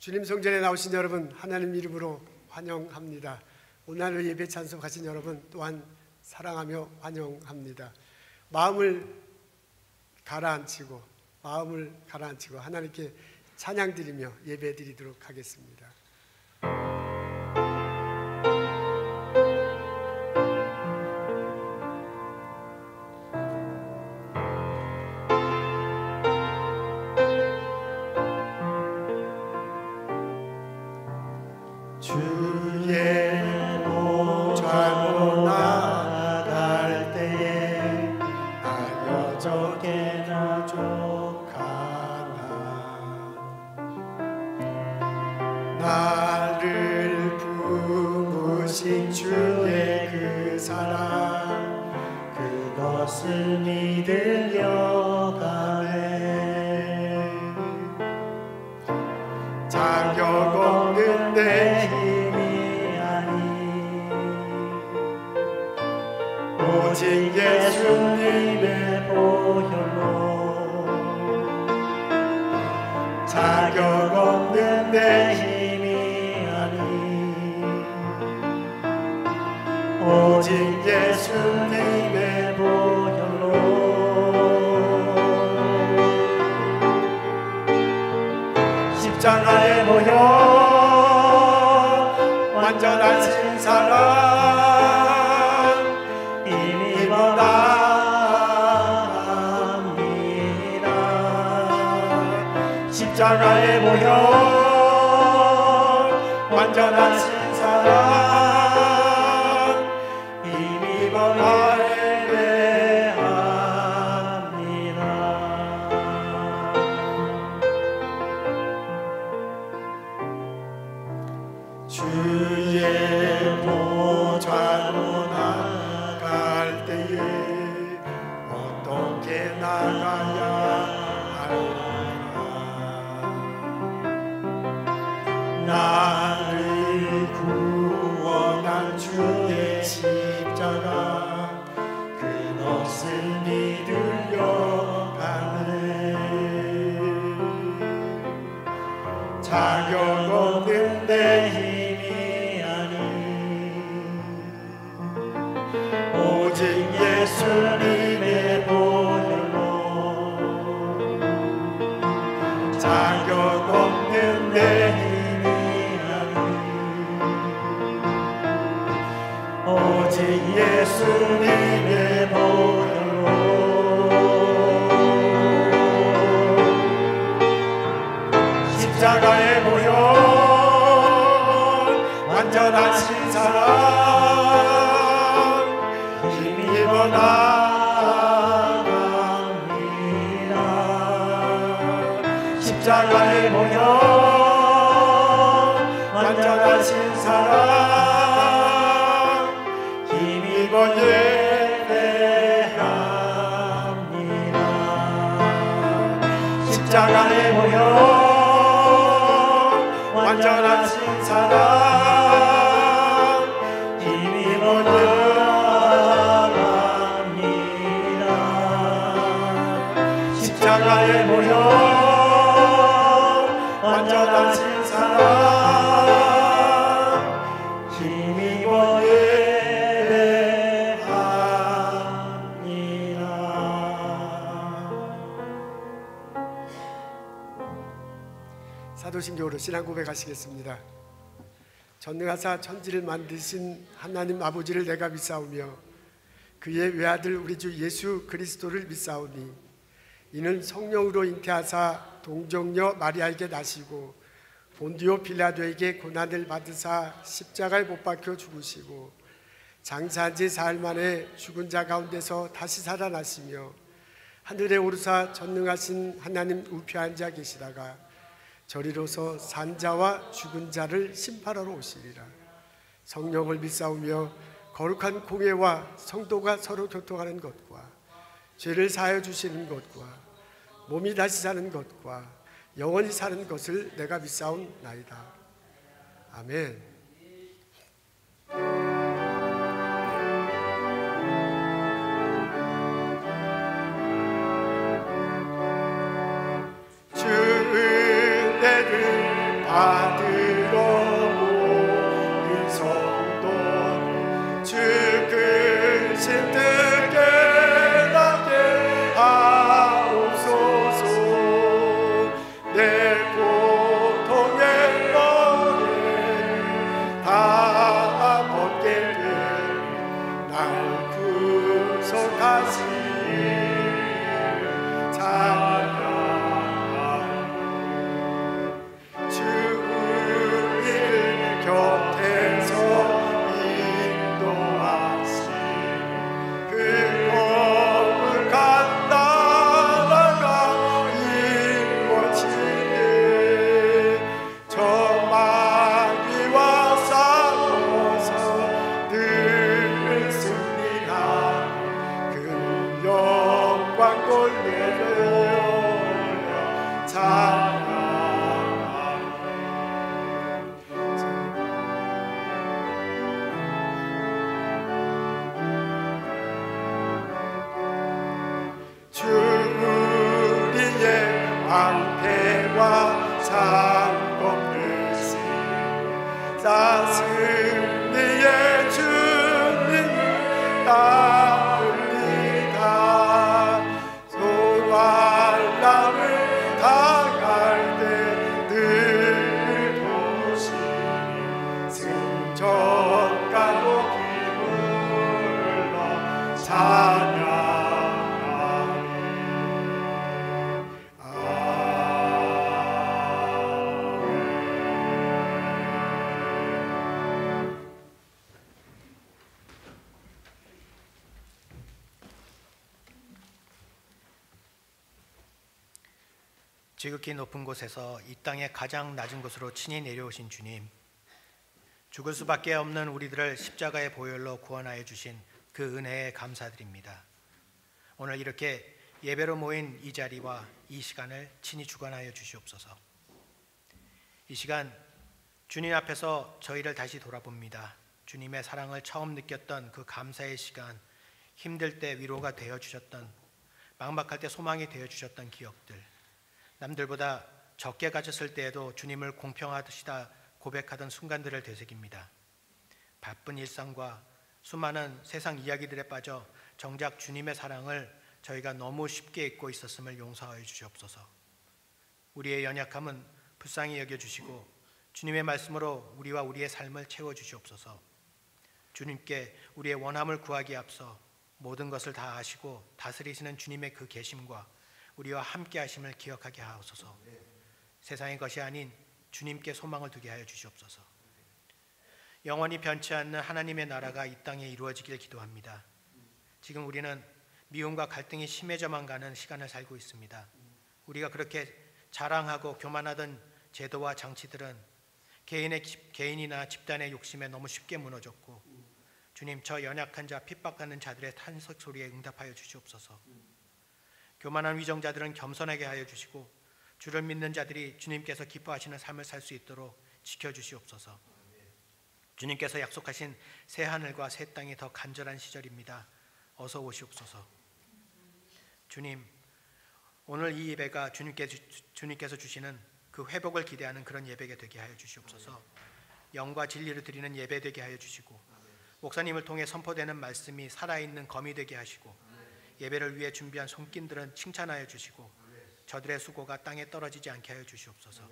주님 성전에 나오신 여러분 하나님 이름으로 환영합니다. 오늘 예배 참석하신 여러분 또한 사랑하며 환영합니다. 마음을 가라앉히고 하나님께 찬양드리며 예배드리도록 하겠습니다. 나를 부으신 주의 그 사랑 그것을 믿으려 가네. 자격 없는 내 힘이 아니 오직 예수님의 보혈로 자격 없는 내 힘 오직 예수님의 보혈로 십자가의 보혈 완전하신 사랑 힘입어 나갑니다. 십자가의 보혈 완전하신 사랑 주의 보좌로 나갈 때에 어떻게 나가야 할까? 나를 구원한 주의 십자가 그것을 믿으려 가네. 자격 없는 내 힘이 아니 오직 예수님의 보혈로 자격 없는 내 힘이 아니 오직 예수님의 보혈로 십자가의 보혈 완전하신 사랑 힘입어 나갑니다. 십자가의 보혈 완전하신 사랑 힘입어 예배합니다. 십자가의 보혈 완전하신 사랑 힘입어 나갑니다. 십자가의 보혈 완전하신 사랑 힘입어 예배합니다. 사도신경으로 신앙 고백하시겠습니다. 전능하사 천지를 만드신 하나님 아버지를 내가 믿사오며 그의 외아들 우리 주 예수 그리스도를 믿사오니 이는 성령으로 잉태하사 동정녀 마리아에게 나시고 본디오 빌라도에게 고난을 받으사 십자가에 못 박혀 죽으시고 장사한 지 사흘 만에 죽은 자 가운데서 다시 살아나시며 하늘에 오르사 전능하신 하나님 우편에 앉아 계시다가 저리로서 산자와 죽은 자를 심판하러 오시리라. 성령을 믿사오며 거룩한 공예와 성도가 서로 교통하는 것과 죄를 사하여 주시는 것과 몸이 다시 사는 것과 영원히 사는 것을 내가 믿사옵나이다. 아멘. 주 은혜를 받으러 모인 성도 주 크신 뜻 깨닫게 하옵소서. 내 고통의 너에 다 벗게 날 구속하시니 찬양하리. 주 우리를 곁에서 인도하시니 그 거룩한 나라가 이루어지네. 저 마귀와 싸워서 늘 승리하니 그 영광 돌려드려 찬양하리. 주 우리의 왕패와 상검을신 승리의 주님을 따릅니다. 소환람을 당할 때 늘 도우시니 승천가로 기불러 찬양하리. 지극히 높은 곳에서 이 땅의 가장 낮은 곳으로 친히 내려오신 주님, 죽을 수밖에 없는 우리들을 십자가의 보혈로 구원하여 주신 그 은혜에 감사드립니다. 오늘 이렇게 예배로 모인 이 자리와 이 시간을 친히 주관하여 주시옵소서. 이 시간 주님 앞에서 저희를 다시 돌아봅니다. 주님의 사랑을 처음 느꼈던 그 감사의 시간, 힘들 때 위로가 되어 주셨던, 막막할 때 소망이 되어 주셨던 기억들, 남들보다 적게 가졌을 때에도 주님을 공평하시다 고백하던 순간들을 되새깁니다. 바쁜 일상과 수많은 세상 이야기들에 빠져 정작 주님의 사랑을 저희가 너무 쉽게 잊고 있었음을 용서하여 주시옵소서. 우리의 연약함은 불쌍히 여겨주시고 주님의 말씀으로 우리와 우리의 삶을 채워주시옵소서. 주님께 우리의 원함을 구하기에 앞서 모든 것을 다 아시고 다스리시는 주님의 그 계심과 우리와 함께 하심을 기억하게 하옵소서. 세상의 것이 아닌 주님께 소망을 두게 하여 주시옵소서. 영원히 변치 않는 하나님의 나라가 이 땅에 이루어지길 기도합니다. 지금 우리는 미움과 갈등이 심해져만 가는 시간을 살고 있습니다. 우리가 그렇게 자랑하고 교만하던 제도와 장치들은 개인이나 집단의 욕심에 너무 쉽게 무너졌고, 주님, 저 연약한 자, 핍박하는 자들의 탄식 소리에 응답하여 주시옵소서. 교만한 위정자들은 겸손하게 하여 주시고 주를 믿는 자들이 주님께서 기뻐하시는 삶을 살 수 있도록 지켜주시옵소서. 주님께서 약속하신 새 하늘과 새 땅이 더 간절한 시절입니다. 어서 오시옵소서. 주님, 오늘 이 예배가 주님께서 주시는 그 회복을 기대하는 그런 예배가 되게 하여 주시옵소서. 영과 진리로 드리는 예배 되게 하여 주시고, 목사님을 통해 선포되는 말씀이 살아있는 검이 되게 하시고, 예배를 위해 준비한 손길들은 칭찬하여 주시고, 저들의 수고가 땅에 떨어지지 않게 하여 주시옵소서.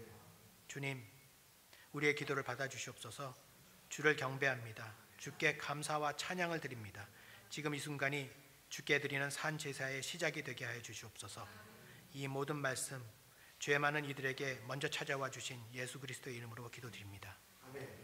주님, 우리의 기도를 받아주시옵소서. 주를 경배합니다. 주께 감사와 찬양을 드립니다. 지금 이 순간이 주께 드리는 산 제사의 시작이 되게 하여 주시옵소서. 이 모든 말씀 죄 많은 이들에게 먼저 찾아와 주신 예수 그리스도의 이름으로 기도드립니다. 아멘.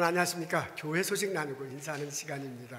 여러분 안녕하십니까? 교회 소식 나누고 인사하는 시간입니다.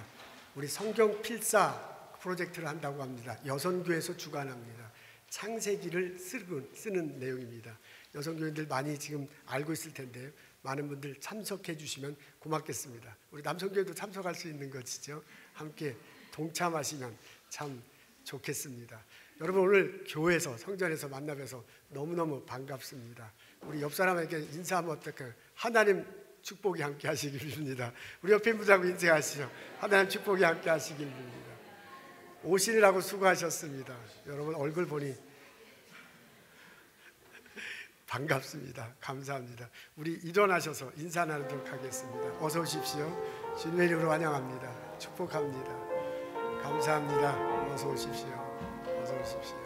우리 성경 필사 프로젝트를 한다고 합니다. 여성교회에서 주관합니다. 창세기를 쓰는 내용입니다. 여성교회들 많이 지금 알고 있을 텐데요. 많은 분들 참석해 주시면 고맙겠습니다. 우리 남성교회도 참석할 수 있는 것이죠. 함께 동참하시면 참 좋겠습니다. 여러분 오늘 교회에서 성전에서 만나 뵈서 너무너무 반갑습니다. 우리 옆 사람에게 인사하면 어떨까요? 하나님 축복이 함께 하시길 빕니다. 우리 옆에 분하고 인사하시죠. 하나님 축복이 함께 하시길 빕니다. 오시느라고 수고하셨습니다. 여러분 얼굴 보니 반갑습니다. 감사합니다. 우리 일어나셔서 인사 나누도록 하겠습니다. 어서 오십시오. 주님의 이름으로 환영합니다. 축복합니다. 감사합니다. 어서 오십시오. 어서 오십시오.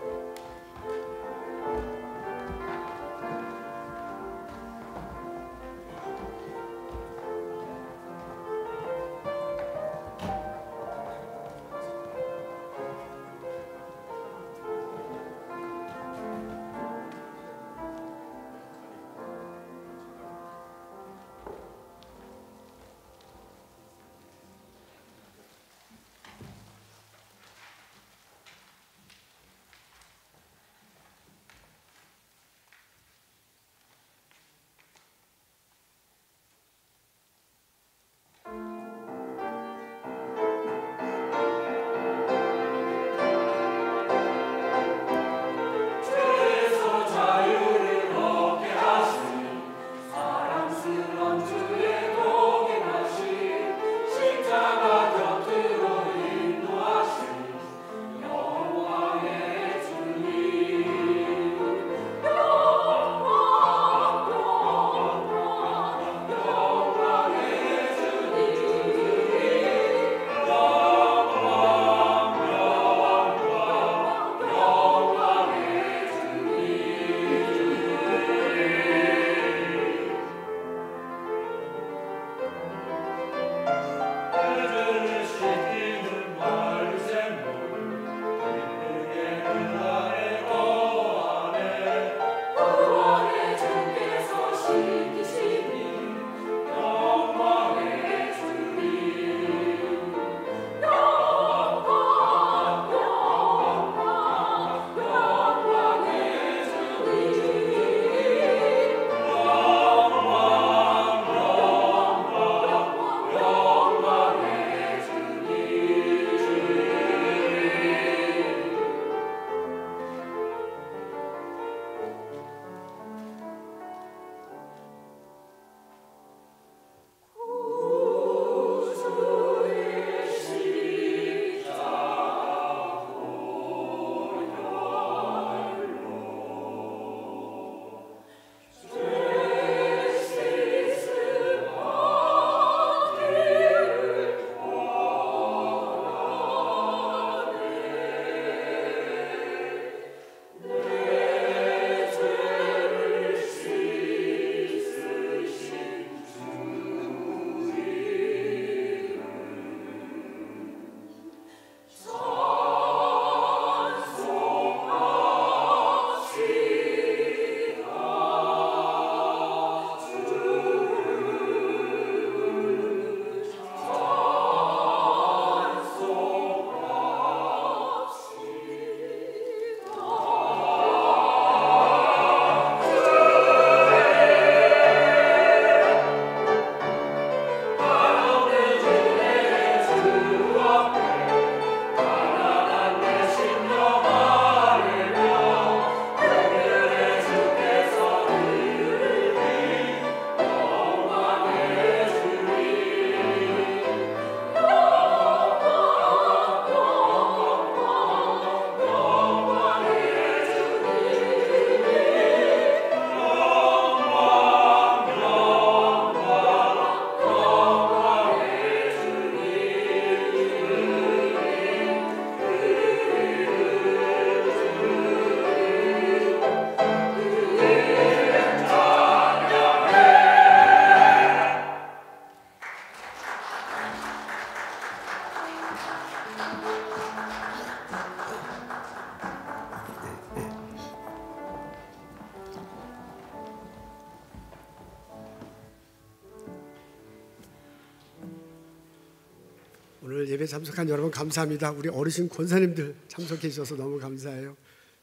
오늘 예배 참석한 여러분 감사합니다. 우리 어르신 권사님들 참석해 주셔서 너무 감사해요.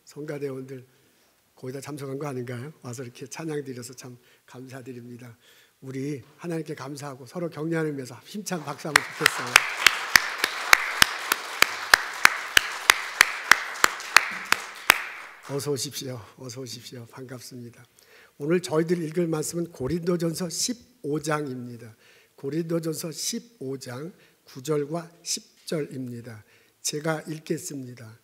성가대원들 거기다 참석한 거 아닌가요? 와서 이렇게 찬양 드려서 참 감사드립니다. 우리 하나님께 감사하고 서로 격려하면서 힘찬 박수 한번 좋겠어요. 어서 오십시오. 어서 오십시오. 반갑습니다. 오늘 저희들 읽을 말씀은 고린도전서 15장입니다. 고린도전서 15장 9절과 10절입니다. 제가 읽겠습니다.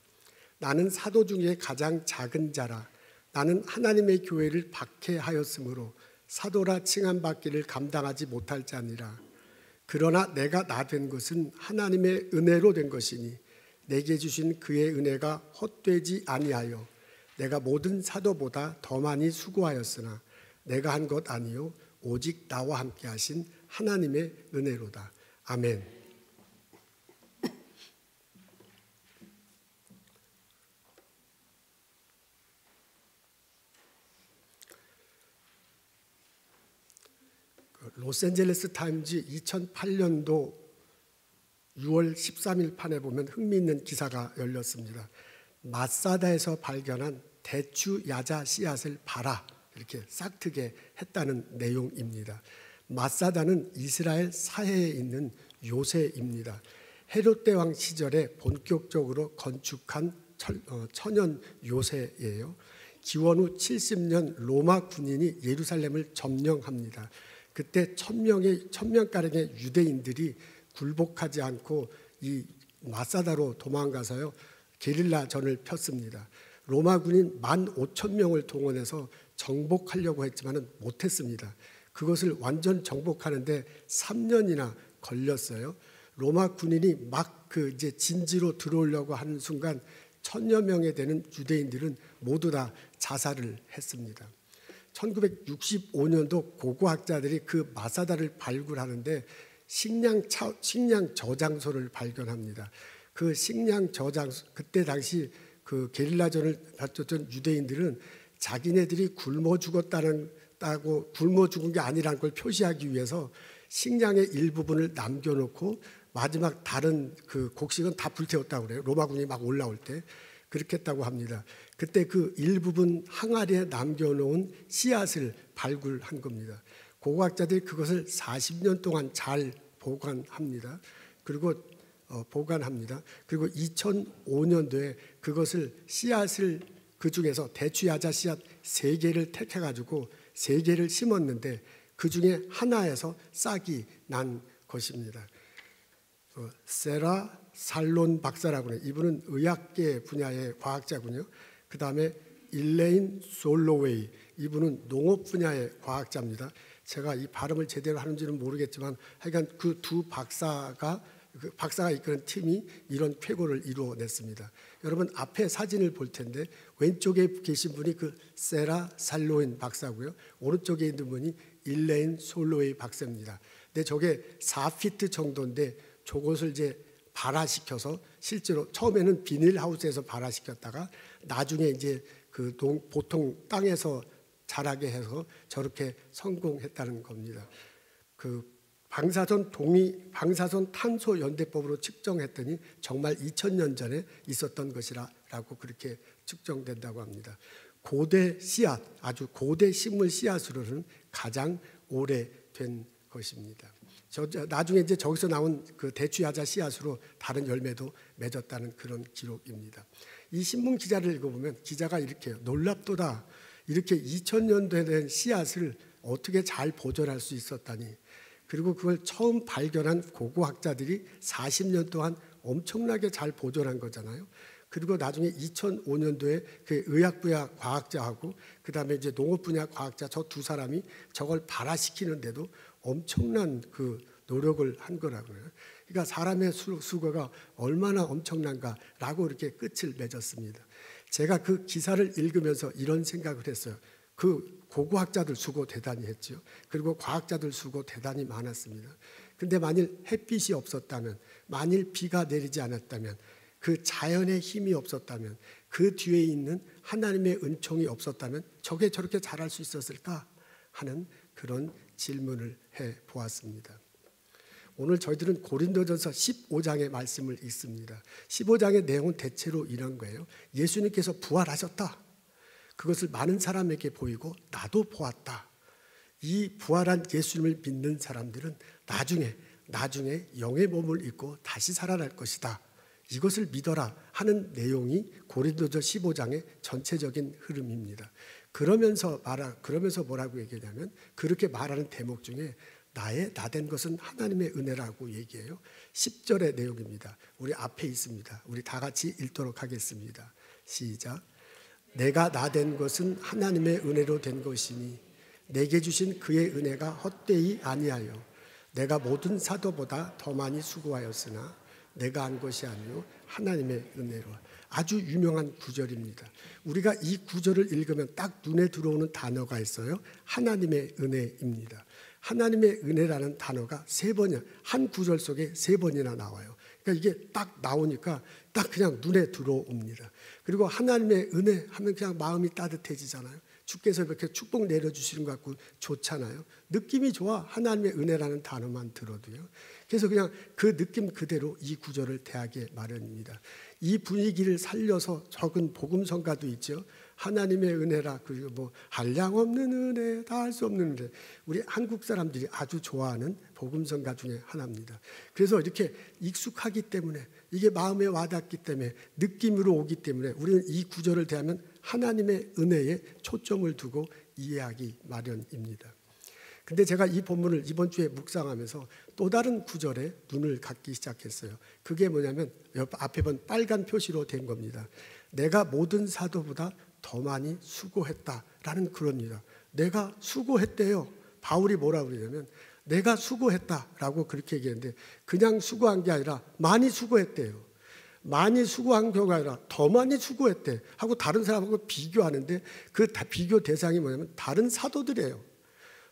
나는 사도 중에 가장 작은 자라. 나는 하나님의 교회를 박해하였으므로 사도라 칭함받기를 감당하지 못할 자니라. 그러나 내가 나 된 것은 하나님의 은혜로 된 것이니 내게 주신 그의 은혜가 헛되지 아니하여 내가 모든 사도보다 더 많이 수고하였으나 내가 한 것 아니요 오직 나와 함께 하신 하나님의 은혜로다. 아멘. 로스앤젤레스 타임즈 2008년도 6월 13일 판에 보면 흥미있는 기사가 열렸습니다. 마사다에서 발견한 대추 야자 씨앗을 봐라 이렇게 싹트게 했다는 내용입니다. 마사다는 이스라엘 사해에 있는 요새입니다. 헤롯 대왕 시절에 본격적으로 건축한 천연 요새예요. 기원 후 70년 로마 군인이 예루살렘을 점령합니다. 그때 1000명가량의 유대인들이 굴복하지 않고 이 마사다로 도망가서요 게릴라전을 폈습니다. 로마 군인 15,000명을 동원해서 정복하려고 했지만 못했습니다. 그것을 완전 정복하는데 3년이나 걸렸어요. 로마 군인이 막 이제 진지로 들어오려고 하는 순간 1000여 명에 되는 유대인들은 모두 다 자살을 했습니다. 1965년도 고고학자들이 그 마사다를 발굴하는데 식량 저장소를 발견합니다. 그 식량 저장소, 그때 당시 그 게릴라전을 벌였던 유대인들은 자기네들이 굶어 죽은 게 아니라는 걸 표시하기 위해서 식량의 일부분을 남겨놓고 마지막 다른 그 곡식은 다 불태웠다고 그래요. 로마군이 막 올라올 때 그렇게 했다고 합니다. 그때 그 일부분 항아리에 남겨놓은 씨앗을 발굴한 겁니다. 고고학자들이 그것을 40년 동안 잘 보관합니다. 그리고 2005년도에 그것을 씨앗을 그 중에서 대추야자 씨앗 3개를 택해가지고 3개를 심었는데 그 중에 하나에서 싹이 난 것입니다. 세라 살론 박사라고 해요. 이분은 의학계 분야의 과학자군요. 그 다음에 일레인 솔로웨이, 이분은 농업 분야의 과학자입니다. 제가 이 발음을 제대로 하는지는 모르겠지만 하여간 그 두 박사가 이끄는 팀이 이런 쾌거를 이루어냈습니다. 여러분 앞에 사진을 볼 텐데 왼쪽에 계신 분이 그 세라 살로인 박사고요. 오른쪽에 있는 분이 일레인 솔로웨이 박사입니다. 근데 저게 4피트 정도인데 저것을 이제 발화시켜서 실제로 처음에는 비닐하우스에서 발화시켰다가 나중에 이제 그 보통 땅에서 자라게 해서 저렇게 성공했다는 겁니다. 그 방사선 탄소 연대법으로 측정했더니 정말 2000년 전에 있었던 것이라고 그렇게 측정된다고 합니다. 고대 씨앗, 아주 고대 식물 씨앗으로는 가장 오래된 것입니다. 나중에 이제 저기서 나온 그 대추야자 씨앗으로 다른 열매도 맺었다는 그런 기록입니다. 이 신문 기자를 읽어보면 기자가 이렇게 해요. 놀랍도다. 이렇게 2000년도에 된 씨앗을 어떻게 잘 보존할 수 있었다니. 그리고 그걸 처음 발견한 고고학자들이 40년 동안 엄청나게 잘 보존한 거잖아요. 그리고 나중에 2005년도에 그 의학 분야 과학자하고 그다음에 이제 농업 분야 과학자 저 두 사람이 저걸 발화시키는데도 엄청난 그 노력을 한 거라고요. 그러니까 사람의 수고가 얼마나 엄청난가라고 이렇게 끝을 맺었습니다. 제가 그 기사를 읽으면서 이런 생각을 했어요. 그 고고학자들 수고 대단히 했죠. 그리고 과학자들 수고 대단히 많았습니다. 근데 만일 햇빛이 없었다면, 만일 비가 내리지 않았다면, 그 자연의 힘이 없었다면, 그 뒤에 있는 하나님의 은총이 없었다면 저게 저렇게 자랄 수 있었을까 하는 그런 질문을 해 보았습니다. 오늘 저희들은 고린도전서 15장의 말씀을 읽습니다. 15장의 내용은 대체로 이런 거예요. 예수님께서 부활하셨다. 그것을 많은 사람에게 보이고 나도 보았다. 이 부활한 예수님을 믿는 사람들은 나중에 영의 몸을 입고 다시 살아날 것이다. 이것을 믿어라 하는 내용이 고린도전 15장의 전체적인 흐름입니다. 그러면서 뭐라고 얘기하냐면 그렇게 말하는 대목 중에 나된 것은 하나님의 은혜라고 얘기해요. 10절의 내용입니다. 우리 앞에 있습니다. 우리 다 같이 읽도록 하겠습니다. 시작. 내가 나된 것은 하나님의 은혜로 된 것이니 내게 주신 그의 은혜가 헛되이 아니하여 내가 모든 사도보다 더 많이 수고하였으나 내가 한 것이 아니요 하나님의 은혜로. 아주 유명한 구절입니다. 우리가 이 구절을 읽으면 딱 눈에 들어오는 단어가 있어요. 하나님의 은혜입니다. 하나님의 은혜라는 단어가 한 구절 속에 3번이나 나와요. 그러니까 이게 딱 나오니까 딱 그냥 눈에 들어옵니다. 그리고 하나님의 은혜 하면 그냥 마음이 따뜻해지잖아요. 주께서 이렇게 축복 내려주시는 것 같고 좋잖아요. 느낌이 좋아. 하나님의 은혜라는 단어만 들어도요. 그래서 그냥 그 느낌 그대로 이 구절을 대하게 마련입니다. 이 분위기를 살려서 적은 복음성가도 있죠. 하나님의 은혜라, 그리고 한량없는 은혜, 다 할 수 없는 은혜. 우리 한국 사람들이 아주 좋아하는 복음성가 중에 하나입니다. 그래서 이렇게 익숙하기 때문에, 이게 마음에 와닿기 때문에, 느낌으로 오기 때문에 우리는 이 구절을 대하면 하나님의 은혜에 초점을 두고 이해하기 마련입니다. 근데 제가 이 본문을 이번 주에 묵상하면서 또 다른 구절에 눈을 갖기 시작했어요. 그게 뭐냐면 앞에 본 빨간 표시로 된 겁니다. 내가 모든 사도보다 더 많이 수고했다라는 그럽니다. 내가 수고했대요. 바울이 뭐라고 그러냐면 내가 수고했다라고 그렇게 얘기했는데 그냥 수고한 게 아니라 많이 수고했대요. 많이 수고한 경우가 아니라 더 많이 수고했대 하고 다른 사람하고 비교하는데 그 비교 대상이 뭐냐면 다른 사도들이에요.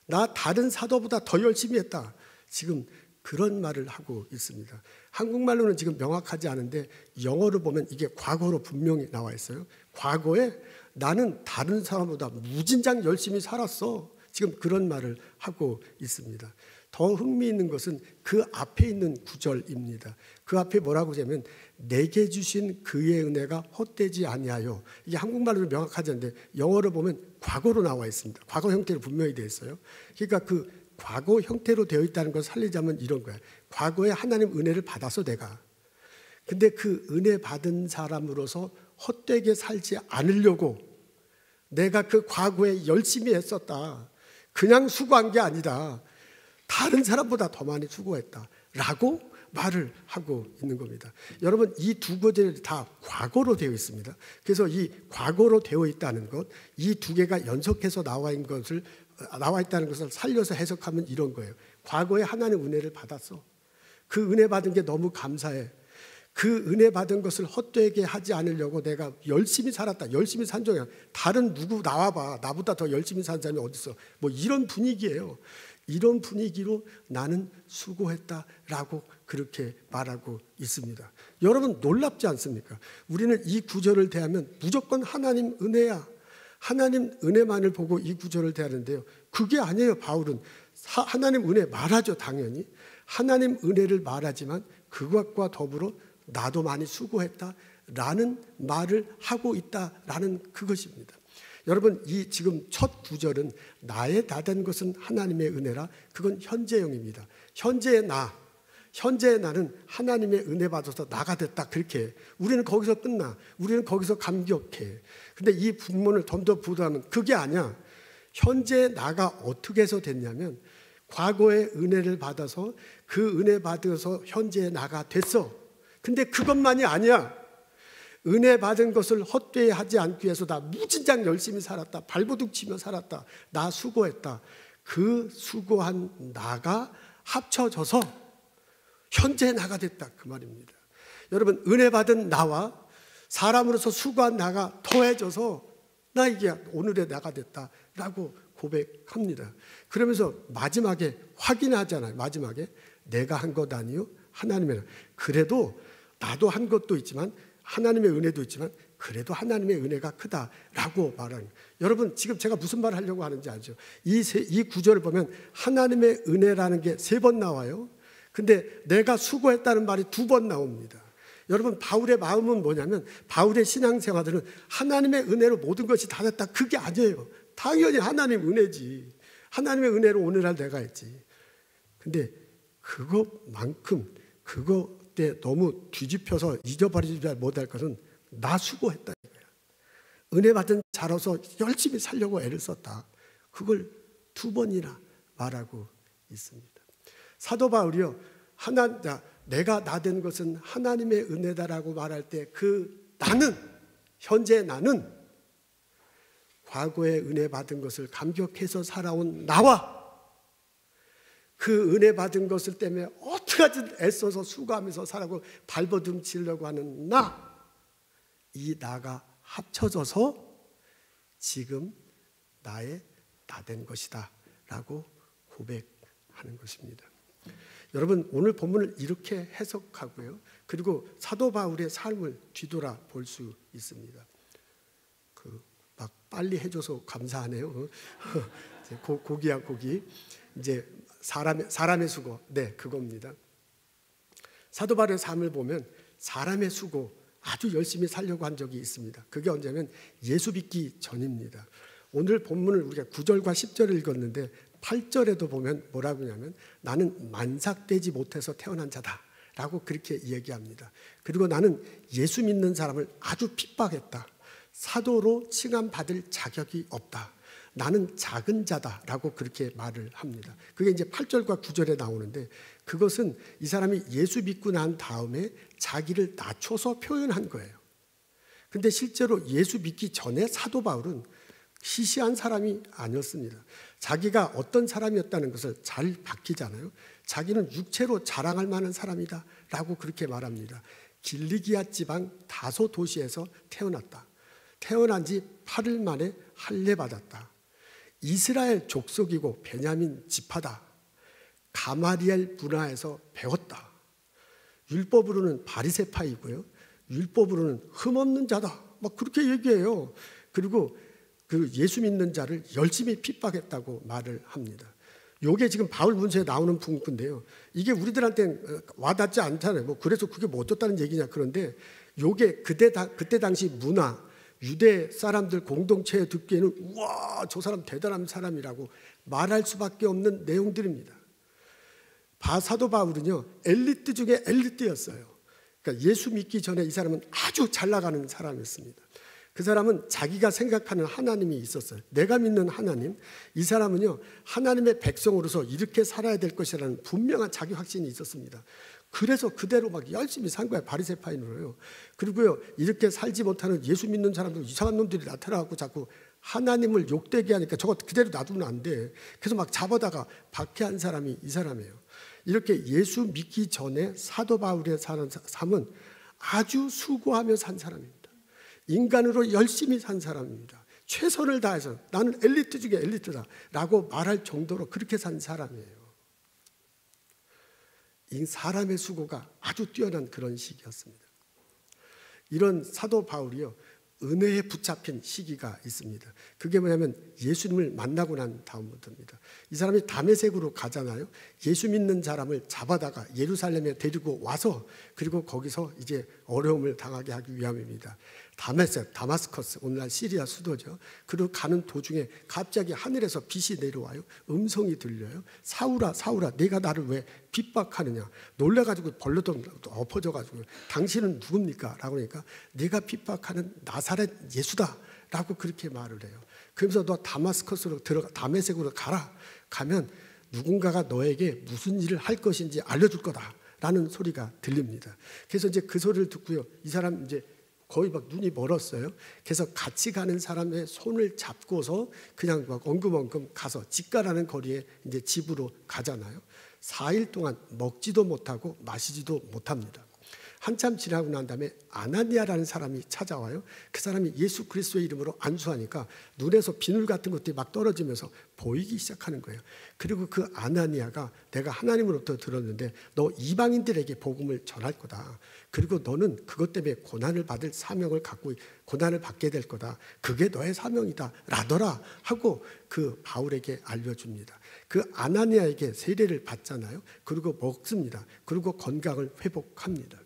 나 다른 사도보다 더 열심히 했다. 지금 그런 말을 하고 있습니다. 한국말로는 지금 명확하지 않은데 영어로 보면 이게 과거로 분명히 나와 있어요. 과거에 나는 다른 사람보다 무진장 열심히 살았어. 지금 그런 말을 하고 있습니다. 더 흥미있는 것은 그 앞에 있는 구절입니다. 그 앞에 뭐라고 하냐면 내게 주신 그의 은혜가 헛되지 아니하여. 이게 한국말로는 명확하지 않은데 영어로 보면 과거로 나와 있습니다. 과거 형태로 분명히 되어 있어요. 그러니까 그 과거 형태로 되어 있다는 걸 살리자면 이런 거야. 과거에 하나님 은혜를 받아서 내가. 근데 그 은혜 받은 사람으로서 헛되게 살지 않으려고 내가 그 과거에 열심히 했었다. 그냥 수고한 게 아니다. 다른 사람보다 더 많이 수고했다라고 말을 하고 있는 겁니다. 여러분 이 두 구절이 다 과거로 되어 있습니다. 그래서 이 과거로 되어 있다는 것, 이 두 개가 연속해서 나와 있다는 것을 살려서 해석하면 이런 거예요. 과거에 하나님의 은혜를 받았어. 그 은혜 받은 게 너무 감사해. 그 은혜 받은 것을 헛되게 하지 않으려고 내가 열심히 살았다. 열심히 산 적이야. 다른 누구 나와봐. 나보다 더 열심히 산 사람이 어디 있어. 뭐 이런 분위기예요. 이런 분위기로 나는 수고했다라고 그렇게 말하고 있습니다. 여러분 놀랍지 않습니까? 우리는 이 구절을 대하면 무조건 하나님 은혜야. 하나님 은혜만을 보고 이 구절을 대하는데요. 그게 아니에요. 바울은 하나님 은혜 말하죠. 당연히. 하나님 은혜를 말하지만 그것과 더불어 나도 많이 수고했다라는 말을 하고 있다라는 그것입니다. 여러분 이 지금 첫 구절은 나의 다된 것은 하나님의 은혜라. 그건 현재형입니다. 현재의 나는 하나님의 은혜 받아서 나가 됐다. 그렇게 우리는 거기서 끝나. 우리는 거기서 감격해. 근데 이 본문을 좀 더 보도하면 그게 아니야. 현재의 나가 어떻게 해서 됐냐면 과거의 은혜를 받아서 그 은혜 받아서 현재의 나가 됐어. 근데 그것만이 아니야. 은혜 받은 것을 헛되이 하지 않기 위해서 나 무진장 열심히 살았다. 발버둥 치며 살았다. 나 수고했다. 그 수고한 나가 합쳐져서 현재 나가 됐다. 그 말입니다. 여러분 은혜 받은 나와 사람으로서 수고한 나가 더해져서 나 이게 오늘의 나가 됐다라고 고백합니다. 그러면서 마지막에 확인하잖아요. 마지막에 내가 한 것 아니요 하나님의. 그래도 나도 한 것도 있지만 하나님의 은혜도 있지만 그래도 하나님의 은혜가 크다라고 말하는 거예요. 여러분 지금 제가 무슨 말을 하려고 하는지 알죠? 이 구절을 보면 하나님의 은혜라는 게 3번 나와요. 근데 내가 수고했다는 말이 2번 나옵니다. 여러분, 바울의 마음은 뭐냐면, 바울의 신앙생활들은 하나님의 은혜로 모든 것이 다 됐다, 그게 아니에요. 당연히 하나님 은혜지. 하나님의 은혜로 오늘날 내가 했지. 근데 그것만큼, 그것 때 너무 뒤집혀서 잊어버리지 못할 것은 나 수고했다 이거야. 은혜 받은 자로서 열심히 살려고 애를 썼다. 그걸 2번이나 말하고 있습니다. 사도 바울이요, 내가 나 된 것은 하나님의 은혜다라고 말할 때 그 나는, 현재 나는 과거에 은혜 받은 것을 감격해서 살아온 나와 그 은혜 받은 것을 때문에 어떻게든 애써서 수고하면서 살아고 발버둥 치려고 하는 이 나가 합쳐져서 지금 나의 나 된 것이다 라고 고백하는 것입니다. 여러분, 오늘 본문을 이렇게 해석하고요, 그리고 사도 바울의 삶을 뒤돌아 볼 수 있습니다. 막 빨리 해줘서 감사하네요. 고기야 고기. 이제 사람의 수고, 네, 그겁니다. 사도 바울의 삶을 보면 사람의 수고, 아주 열심히 살려고 한 적이 있습니다. 그게 언제면 예수 믿기 전입니다. 오늘 본문을 우리가 9절과 10절을 읽었는데 8절에도 보면 뭐라고 하냐면, 나는 만삭되지 못해서 태어난 자다 라고 그렇게 얘기합니다. 그리고 나는 예수 믿는 사람을 아주 핍박했다. 사도로 칭함받을 자격이 없다. 나는 작은 자다 라고 그렇게 말을 합니다. 그게 이제 8절과 9절에 나오는데, 그것은 이 사람이 예수 믿고 난 다음에 자기를 낮춰서 표현한 거예요. 근데 실제로 예수 믿기 전에 사도 바울은 시시한 사람이 아니었습니다. 자기가 어떤 사람이었다는 것을 잘 밝히잖아요. 자기는 육체로 자랑할 만한 사람이다 라고 그렇게 말합니다. 길리기아 지방 다소 도시에서 태어났다. 태어난 지 8일 만에 할례받았다. 이스라엘 족속이고 베냐민 지파다. 가마리엘 문화에서 배웠다. 율법으로는 바리새파이고요, 율법으로는 흠없는 자다, 막 그렇게 얘기해요. 그리고 그 예수 믿는 자를 열심히 핍박했다고 말을 합니다. 이게 지금 바울 문서에 나오는 문구인데요, 이게 우리들한테는 와닿지 않잖아요. 그래서 그게 뭐 어떻다는 얘기냐. 그런데 이게 그때 당시 문화, 유대 사람들 공동체에 듣기에는 우와, 저 사람 대단한 사람이라고 말할 수밖에 없는 내용들입니다. 사도 바울은요, 엘리트 중에 엘리트였어요. 그러니까 예수 믿기 전에 이 사람은 아주 잘 나가는 사람이었습니다. 그 사람은 자기가 생각하는 하나님이 있었어요. 내가 믿는 하나님. 이 사람은요, 하나님의 백성으로서 이렇게 살아야 될 것이라는 분명한 자기 확신이 있었습니다. 그래서 그대로 막 열심히 산 거예요. 바리새파인으로요. 그리고요, 이렇게 살지 못하는 예수 믿는 사람들, 이상한 놈들이 나타나갖고 자꾸 하나님을 욕되게 하니까 저거 그대로 놔두면 안 돼. 그래서 막 잡아다가 박해한 사람이 이 사람이에요. 이렇게 예수 믿기 전에 사도 바울의 사는 삶은 아주 수고하며 산 사람입니다. 인간으로 열심히 산 사람입니다. 최선을 다해서 나는 엘리트 중에 엘리트다 라고 말할 정도로 그렇게 산 사람이에요. 이 사람의 수고가 아주 뛰어난 그런 시기였습니다. 이런 사도 바울이요, 은혜에 붙잡힌 시기가 있습니다. 그게 뭐냐면 예수님을 만나고 난 다음부터입니다. 이 사람이 다메섹으로 가잖아요. 예수 믿는 사람을 잡아다가 예루살렘에 데리고 와서, 그리고 거기서 이제 어려움을 당하게 하기 위함입니다. 다마스커스, 오늘날 시리아 수도죠. 그리고 가는 도중에 갑자기 하늘에서 빛이 내려와요. 음성이 들려요. 사울아, 사울아, 내가 나를 왜 핍박하느냐. 놀래가지고 벌러덩 엎어져가지고, 당신은 누굽니까? 라고 하니까 네가 핍박하는 나사렛 예수다 라고 그렇게 말을 해요. 그러면서 너 다마스커스로 다메섹으로 가라. 가면 누군가가 너에게 무슨 일을 할 것인지 알려줄 거다 라는 소리가 들립니다. 그래서 이제 그 소리를 듣고요, 이 사람 이제 거의 막 눈이 멀었어요. 그래서 같이 가는 사람의 손을 잡고서 그냥 막 엉금엉금 가서 집가라는 거리에 이제 집으로 가잖아요. 4일 동안 먹지도 못하고 마시지도 못합니다. 한참 지나고 난 다음에 아나니아라는 사람이 찾아와요. 그 사람이 예수 그리스도의 이름으로 안수하니까 눈에서 비늘 같은 것들이 막 떨어지면서 보이기 시작하는 거예요. 그리고 그 아나니아가 내가 하나님으로부터 들었는데 너 이방인들에게 복음을 전할 거다. 그리고 너는 그것 때문에 고난을 받을 사명을 갖고 고난을 받게 될 거다. 그게 너의 사명이다 라더라 하고 그 바울에게 알려줍니다. 그 아나니아에게 세례를 받잖아요. 그리고 먹습니다. 그리고 건강을 회복합니다.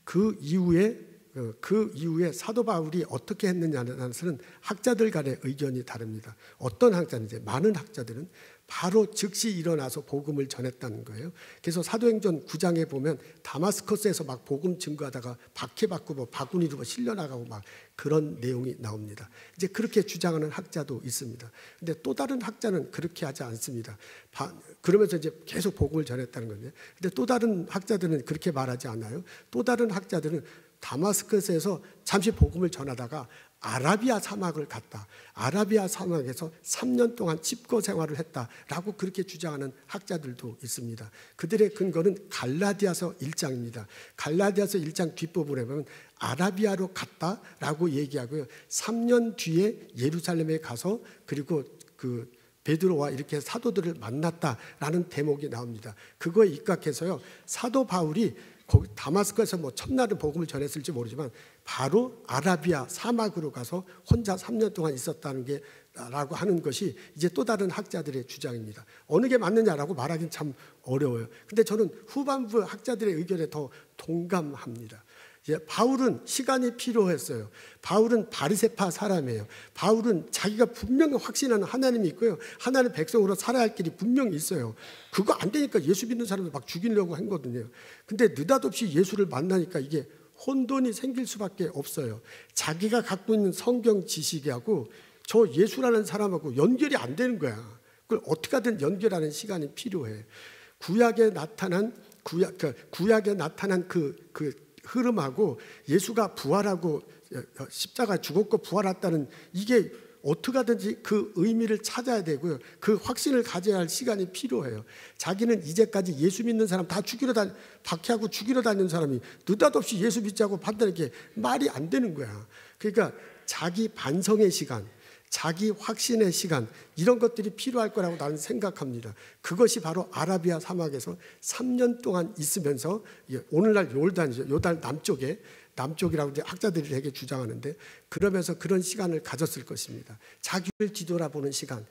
그 이후에 사도 바울이 어떻게 했느냐는 것은 학자들 간의 의견이 다릅니다. 어떤 학자는 많은 학자들은 바로 즉시 일어나서 복음을 전했다는 거예요. 그래서 사도행전 9장에 보면 다마스커스에서 막 복음 증거하다가 박해받고 뭐 바구니로 실려나가고 막 그런 내용이 나옵니다. 이제 그렇게 주장하는 학자도 있습니다. 근데 또 다른 학자는 그렇게 하지 않습니다. 그러면서 이제 계속 복음을 전했다는 건데, 근데 또 다른 학자들은 그렇게 말하지 않아요. 또 다른 학자들은 다마스커스에서 잠시 복음을 전하다가 아라비아 사막을 갔다. 아라비아 사막에서 3년 동안 집거 생활을 했다라고 그렇게 주장하는 학자들도 있습니다. 그들의 근거는 갈라디아서 1장입니다. 갈라디아서 1장 뒷부분에 보면 아라비아로 갔다라고 얘기하고요. 3년 뒤에 예루살렘에 가서 그리고 그 베드로와 이렇게 사도들을 만났다라는 대목이 나옵니다. 그거에 입각해서요. 사도 바울이 다마스커스에서 뭐 첫날은 복음을 전했을지 모르지만 바로 아라비아 사막으로 가서 혼자 3년 동안 있었다는 게 라고 하는 것이 이제 또 다른 학자들의 주장입니다. 어느 게 맞느냐라고 말하기는 참 어려워요. 근데 저는 후반부 학자들의 의견에 더 동감합니다. 바울은 시간이 필요했어요. 바울은 바리새파 사람이에요. 바울은 자기가 분명히 확신하는 하나님이 있고요. 하나님의 백성으로 살아야 할 길이 분명히 있어요. 그거 안 되니까 예수 믿는 사람을 막 죽이려고 한 거거든요. 근데 느닷없이 예수를 만나니까 이게 혼돈이 생길 수밖에 없어요. 자기가 갖고 있는 성경 지식하고 저 예수라는 사람하고 연결이 안 되는 거야. 그걸 어떻게 하든 연결하는 시간이 필요해. 구약에 나타난 그 흐름하고 예수가 부활하고 십자가 죽었고 부활했다는 이게 어떻게 하든지 그 의미를 찾아야 되고요. 그 확신을 가져야 할 시간이 필요해요. 자기는 이제까지 예수 믿는 사람 다 박해하고 죽이러 다니는 사람이 느닷없이 예수 믿자고 판단하는 게 말이 안 되는 거야. 그러니까 자기 반성의 시간, 자기 확신의 시간, 이런 것들이 필요할 거라고 나는 생각합니다. 그것이 바로 아라비아 사막에서 3년 동안 있으면서 오늘날 요단 남쪽이라고 이제 학자들이 되게 주장하는데, 그러면서 그런 시간을 가졌을 것입니다. 자기를 뒤돌아보는 시간,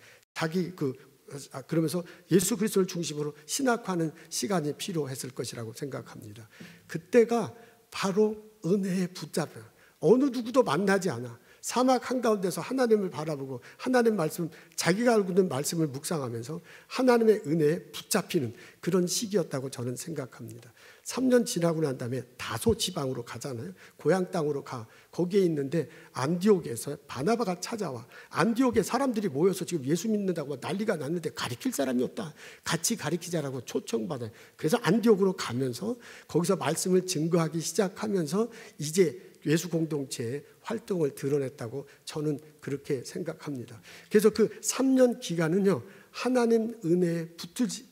그러면서 예수 그리스도를 중심으로 신학하는 시간이 필요했을 것이라고 생각합니다. 그때가 바로 은혜에 붙잡혀요. 어느 누구도 만나지 않아. 사막 한가운데서 하나님을 바라보고 하나님 말씀, 자기가 알고 있는 말씀을 묵상하면서 하나님의 은혜에 붙잡히는 그런 시기였다고 저는 생각합니다. 3년 지나고 난 다음에 다소 지방으로 가잖아요. 고향 땅으로 가. 거기에 있는데 안디옥에서 바나바가 찾아와. 안디옥에 사람들이 모여서 지금 예수 믿는다고 난리가 났는데 가르칠 사람이 없다. 같이 가르치자라고 초청받아요. 그래서 안디옥으로 가면서 거기서 말씀을 증거하기 시작하면서 이제 예수 공동체의 활동을 드러냈다고 저는 그렇게 생각합니다. 그래서 그 3년 기간은요, 하나님 은혜에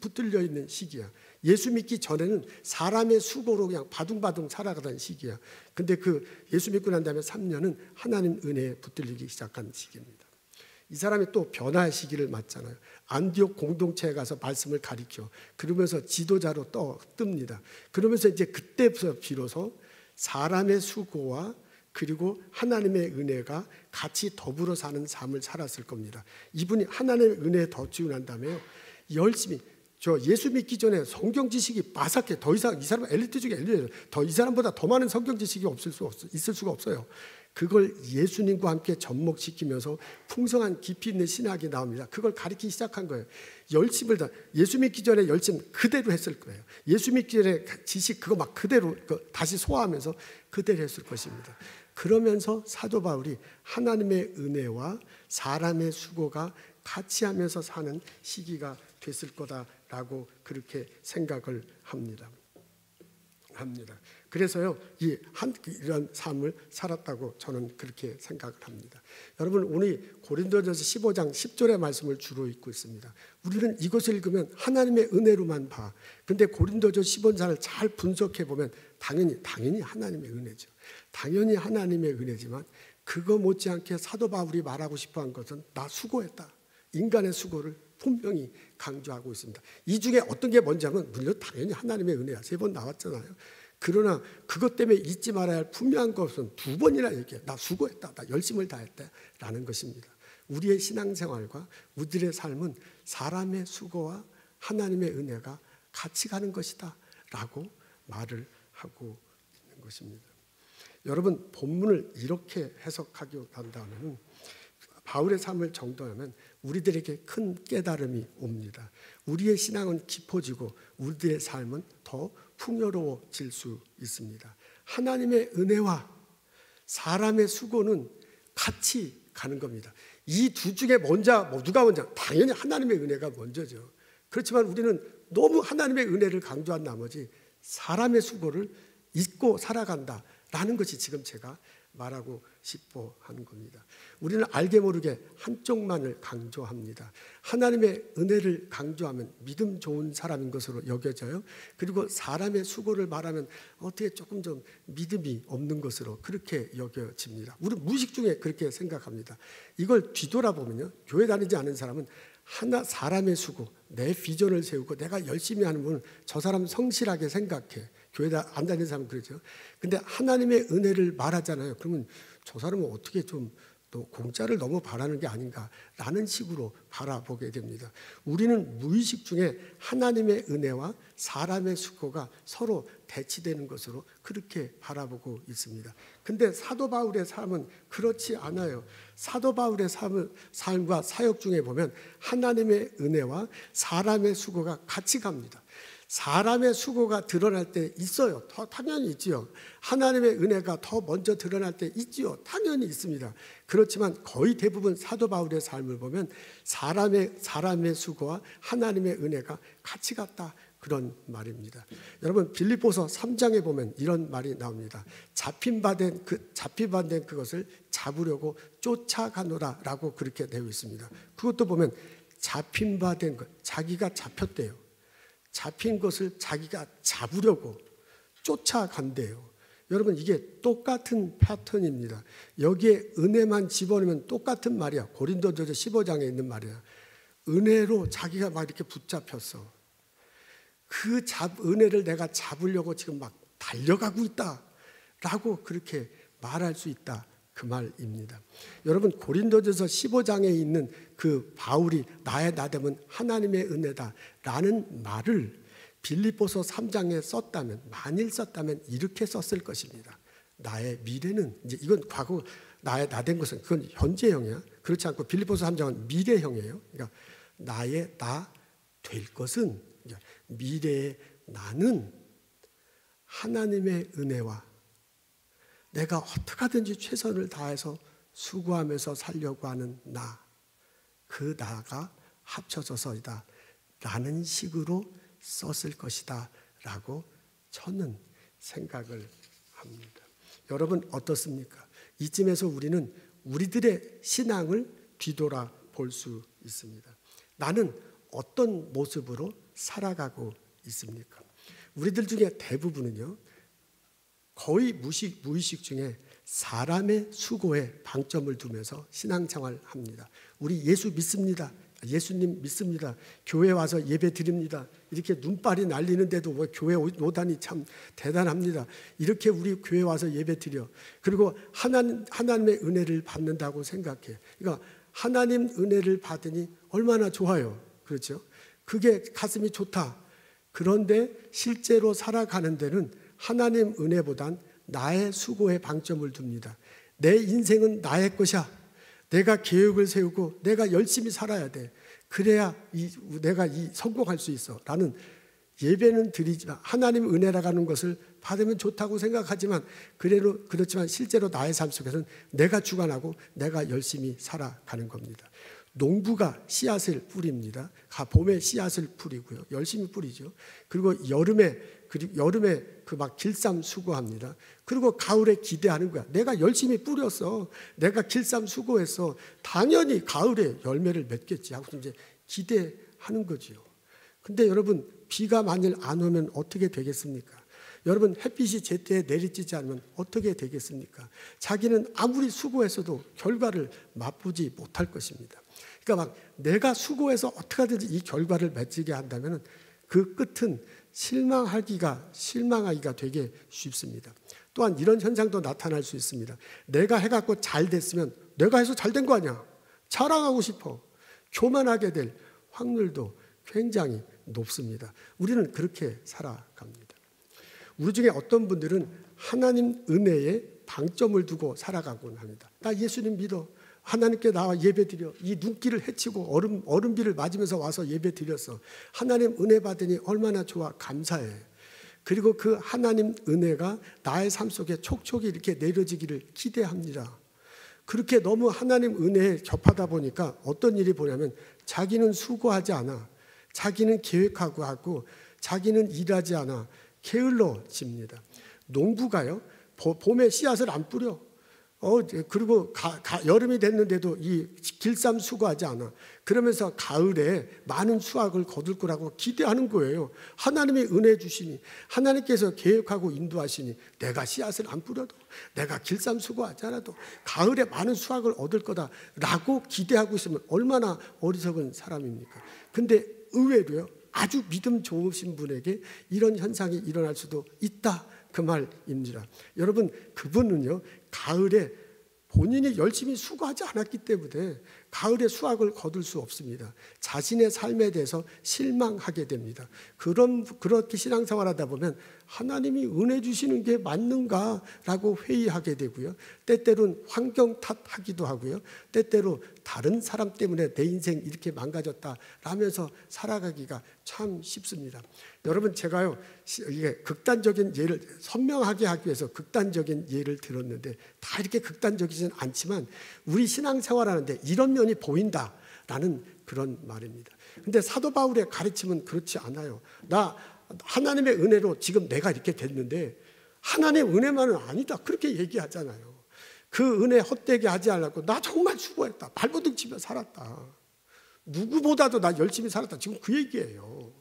붙들려 있는 시기야. 예수 믿기 전에는 사람의 수고로 그냥 바둥바둥 살아가던 시기야. 근데 그 예수 믿고 난 다음에 3년은 하나님 은혜에 붙들리기 시작한 시기입니다. 이 사람이 또 변화의 시기를 맞잖아요. 안디옥 공동체에 가서 말씀을 가르쳐. 그러면서 지도자로 뜹니다. 그러면서 이제 그때부터 비로소 사람의 수고와 그리고 하나님의 은혜가 같이 더불어 사는 삶을 살았을 겁니다. 이분이 하나님의 은혜에 덧지고 난 다음에요, 열심히 예수 믿기 전에 성경 지식이 빠삭해. 더 이상 이 사람은 엘리트 중에 엘리트예요. 이 사람보다 더 많은 성경 지식이 있을 수가 없어요. 그걸 예수님과 함께 접목시키면서 풍성한 깊이 있는 신학이 나옵니다. 그걸 가르치기 시작한 거예요. 열심을 다 예수 믿기 전에 열심 그대로 했을 거예요. 예수 믿기 전에 지식 그거 막 그대로 다시 소화하면서 그대로 했을 것입니다. 그러면서 사도 바울이 하나님의 은혜와 사람의 수고가 같이 하면서 사는 시기가 됐을 거다라고 그렇게 생각을 합니다. 그래서요, 이런 삶을 살았다고 저는 그렇게 생각을 합니다. 여러분, 오늘 고린도전서 15장 10절의 말씀을 주로 읽고 있습니다. 우리는 이것을 읽으면 하나님의 은혜로만 봐. 근데 고린도전 15장을 잘 분석해 보면 당연히 하나님의 은혜죠. 당연히 하나님의 은혜지만 그거 못지않게 사도 바울이 말하고 싶어한 것은 나 수고했다. 인간의 수고를 분명히 강조하고 있습니다. 이 중에 어떤 게 뭔지 하면 물론 당연히 하나님의 은혜야. 3번 나왔잖아요. 그러나 그것 때문에 잊지 말아야 할 분명한 것은 2번이나 얘기해. 나 수고했다. 나 열심을 다했다. 라는 것입니다. 우리의 신앙생활과 우리들의 삶은 사람의 수고와 하나님의 은혜가 같이 가는 것이다 라고 말을 하고 있는 것입니다. 여러분, 본문을 이렇게 해석하고 한다면 바울의 삶을 정도하면 우리들에게 큰 깨달음이 옵니다. 우리의 신앙은 깊어지고 우리들의 삶은 더 풍요로워질 수 있습니다. 하나님의 은혜와 사람의 수고는 같이 가는 겁니다. 이 두 중에 누가 먼저? 당연히 하나님의 은혜가 먼저죠. 그렇지만 우리는 너무 하나님의 은혜를 강조한 나머지 사람의 수고를 잊고 살아간다라는 것이 지금 제가 말하고 싶어 하는 겁니다. 우리는 알게 모르게 한쪽만을 강조합니다. 하나님의 은혜를 강조하면 믿음 좋은 사람인 것으로 여겨져요. 그리고 사람의 수고를 말하면 어떻게 조금 좀 믿음이 없는 것으로 그렇게 여겨집니다. 우리 무의식 중에 그렇게 생각합니다. 이걸 뒤돌아보면요, 교회 다니지 않은 사람은 사람의 수고, 내 비전을 세우고 내가 열심히 하는 분은 저 사람 성실하게 생각해. 교회 안 다니는 사람은 그러죠. 근데 하나님의 은혜를 말하잖아요. 그러면 저 사람은 어떻게 좀 또 공짜를 너무 바라는 게 아닌가라는 식으로 바라보게 됩니다. 우리는 무의식 중에 하나님의 은혜와 사람의 수고가 서로 대치되는 것으로 그렇게 바라보고 있습니다. 근데 사도 바울의 삶은 그렇지 않아요. 사도 바울의 삶과 사역 중에 보면 하나님의 은혜와 사람의 수고가 같이 갑니다. 사람의 수고가 드러날 때 있어요. 당연히 있지요. 하나님의 은혜가 더 먼저 드러날 때 있지요. 당연히 있습니다. 그렇지만 거의 대부분 사도 바울의 삶을 보면 사람의 수고와 하나님의 은혜가 같이 갔다, 그런 말입니다. 여러분, 빌립보서 3장에 보면 이런 말이 나옵니다. 잡힌 바 된 그것을 잡으려고 쫓아가노라라고 그렇게 되어 있습니다. 그것도 보면 잡힌 바 된 것, 자기가 잡혔대요. 잡힌 것을 자기가 잡으려고 쫓아간대요. 여러분, 이게 똑같은 패턴입니다. 여기에 은혜만 집어넣으면 똑같은 말이야. 고린도전서 15장에 있는 말이야. 은혜로 자기가 막 이렇게 붙잡혔어. 그 은혜를 내가 잡으려고 지금 막 달려가고 있다라고 그렇게 말할 수 있다, 그 말입니다. 여러분, 고린도전서 15장에 있는 그 바울이 나의 나됨은 하나님의 은혜다라는 말을 빌립보서 3장에 만일 썼다면 이렇게 썼을 것입니다. 나의 미래는, 이제 이건 과거 나의 나된 것은 그건 현재형이야. 그렇지 않고 빌립보서 3장은 미래형이에요. 그러니까 나의 나 될 것은, 미래의 나는 하나님의 은혜와 내가 어떻게 하든지 최선을 다해서 수고하면서 살려고 하는 그 나가 합쳐져서이다 라는 식으로 썼을 것이다 라고 저는 생각을 합니다. 여러분, 어떻습니까? 이쯤에서 우리는 우리들의 신앙을 뒤돌아 볼 수 있습니다. 나는 어떤 모습으로 살아가고 있습니까? 우리들 중에 대부분은요, 거의 무의식 중에 사람의 수고에 방점을 두면서 신앙생활을 합니다. 우리 예수 믿습니다. 예수님 믿습니다. 교회 와서 예배 드립니다. 이렇게 눈발이 날리는데도 교회 오다니 참 대단합니다. 이렇게 우리 교회 와서 예배 드려. 그리고 하나님의 은혜를 받는다고 생각해. 그러니까 하나님 은혜를 받으니 얼마나 좋아요. 그렇죠? 그게 가슴이 좋다. 그런데 실제로 살아가는 데는 하나님 은혜보단 나의 수고에 방점을 둡니다. 내 인생은 나의 것이야. 내가 계획을 세우고 내가 열심히 살아야 돼. 그래야 내가 성공할 수 있어 라는 예배는 드리지만, 하나님 은혜라고 하는 것을 받으면 좋다고 생각하지만 그렇지만 실제로 나의 삶 속에서는 내가 주관하고 내가 열심히 살아가는 겁니다. 농부가 씨앗을 뿌립니다. 봄에 씨앗을 뿌리고요. 열심히 뿌리죠. 그리고 여름에 그 막 길쌈 수고합니다. 그리고 가을에 기대하는 거야. 내가 열심히 뿌렸어. 내가 길쌈 수고했어. 당연히 가을에 열매를 맺겠지 하고 이제 기대하는 거지요. 근데 여러분, 비가 만일 안 오면 어떻게 되겠습니까? 여러분, 햇빛이 제때에 내리쬐지 않으면 어떻게 되겠습니까? 자기는 아무리 수고했어도 결과를 맛보지 못할 것입니다. 그러니까 막 내가 수고해서 어떻게 하든지 이 결과를 맺게 한다면 그 끝은 실망하기가 되게 쉽습니다. 또한 이런 현상도 나타날 수 있습니다. 내가 해갖고 잘 됐으면 내가 해서 잘 된 거 아니야. 자랑하고 싶어 교만하게 될 확률도 굉장히 높습니다. 우리는 그렇게 살아갑니다. 우리 중에 어떤 분들은 하나님 은혜에 방점을 두고 살아가곤 합니다. 나 예수님 믿어. 하나님께 나와 예배 드려. 이 눈길을 헤치고 얼음비를 맞으면서 와서 예배 드렸어. 하나님 은혜 받으니 얼마나 좋아. 감사해. 그리고 그 하나님 은혜가 나의 삶 속에 촉촉이 이렇게 내려지기를 기대합니다. 그렇게 너무 하나님 은혜에 겹하다 보니까 어떤 일이 보냐면 자기는 수고하지 않아. 자기는 계획하고 하고 자기는 일하지 않아. 게을러집니다. 농부가요, 봄에 씨앗을 안 뿌려. 그리고 여름이 됐는데도 이 길쌈 수고하지 않아. 그러면서 가을에 많은 수확을 거둘 거라고 기대하는 거예요. 하나님이 은혜 주시니, 하나님께서 계획하고 인도하시니 내가 씨앗을 안 뿌려도, 내가 길쌈 수고하지 않아도 가을에 많은 수확을 얻을 거다라고 기대하고 있으면 얼마나 어리석은 사람입니까? 근데 의외로요, 아주 믿음 좋으신 분에게 이런 현상이 일어날 수도 있다, 그 말입니다. 여러분, 그분은요 가을에 본인이 열심히 수고하지 않았기 때문에 가을에 수확을 거둘 수 없습니다. 자신의 삶에 대해서 실망하게 됩니다. 그렇게 신앙생활하다 보면 하나님이 은혜 주시는 게 맞는가라고 회의하게 되고요. 때때로는 환경 탓하기도 하고요. 때때로 다른 사람 때문에 내 인생 이렇게 망가졌다라면서 살아가기가 참 쉽습니다. 여러분, 제가요 이게 극단적인 예를 선명하게 하기 위해서 극단적인 예를 들었는데 다 이렇게 극단적이지는 않지만 우리 신앙생활하는데 이런 면이 보인다라는 그런 말입니다. 근데 사도 바울의 가르침은 그렇지 않아요. 나 하나님의 은혜로 지금 내가 이렇게 됐는데 하나님의 은혜만은 아니다, 그렇게 얘기하잖아요. 그 은혜 헛되게 하지 않았고 나 정말 수고했다, 발버둥 치며 살았다, 누구보다도 나 열심히 살았다, 지금 그 얘기예요.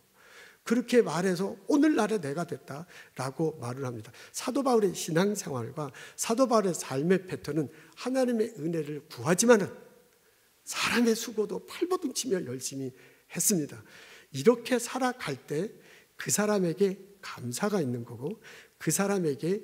그렇게 말해서 오늘날에 내가 됐다라고 말을 합니다. 사도 바울의 신앙생활과 사도 바울의 삶의 패턴은 하나님의 은혜를 구하지만은 사람의 수고도 발버둥 치며 열심히 했습니다. 이렇게 살아갈 때 그 사람에게 감사가 있는 거고, 그 사람에게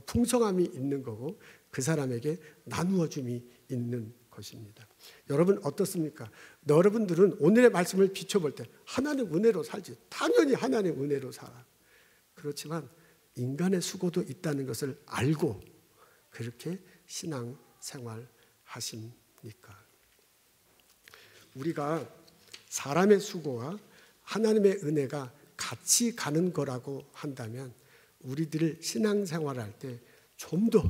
풍성함이 있는 거고, 그 사람에게 나누어줌이 있는 것입니다. 여러분 어떻습니까? 여러분들은 오늘의 말씀을 비춰볼 때 하나님 은혜로 살지, 당연히 하나님 은혜로 살아. 그렇지만 인간의 수고도 있다는 것을 알고 그렇게 신앙생활 하십니까? 우리가 사람의 수고와 하나님의 은혜가 같이 가는 거라고 한다면 우리들 신앙생활할 때 좀 더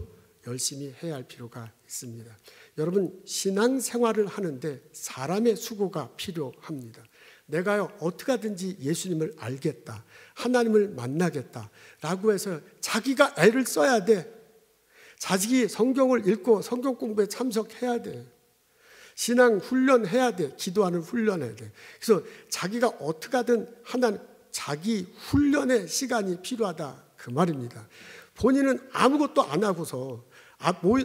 열심히 해야 할 필요가 있습니다. 여러분, 신앙생활을 하는데 사람의 수고가 필요합니다. 내가요 어떻게 하든지 예수님을 알겠다, 하나님을 만나겠다라고 해서 자기가 애를 써야 돼. 자식이 성경을 읽고 성경 공부에 참석해야 돼. 신앙 훈련해야 돼. 기도하는 훈련해야 돼. 그래서 자기가 어떻게 하든 자기 훈련의 시간이 필요하다, 그 말입니다. 본인은 아무것도 안 하고서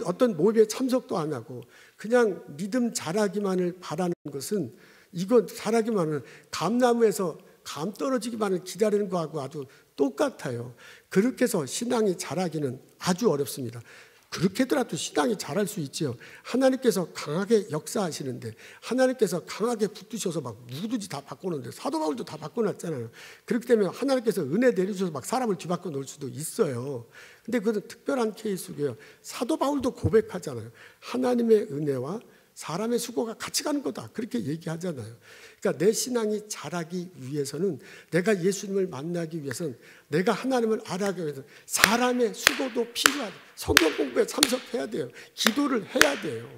어떤 모임에 참석도 안 하고 그냥 믿음 자라기만을 바라는 것은, 이거 자라기만은 감나무에서 감 떨어지기만을 기다리는 거하고 아주 똑같아요. 그렇게 해서 신앙이 자라기는 아주 어렵습니다. 그렇게 하더라도 신앙이 자랄 수 있죠. 하나님께서 강하게 역사하시는데, 하나님께서 강하게 붙드셔서 막 누구든지 다 바꾸는데, 사도 바울도 다 바꿔놨잖아요. 그렇기 때문에 하나님께서 은혜 내리셔서 막 사람을 뒤바꿔 놓을 수도 있어요. 근데 그건 특별한 케이스고요. 사도 바울도 고백하잖아요. 하나님의 은혜와 사람의 수고가 같이 가는 거다, 그렇게 얘기하잖아요. 그러니까 내 신앙이 자라기 위해서는, 내가 예수님을 만나기 위해서는, 내가 하나님을 알아가기 위해서는 사람의 수고도 필요하다. 성경 공부에 참석해야 돼요. 기도를 해야 돼요.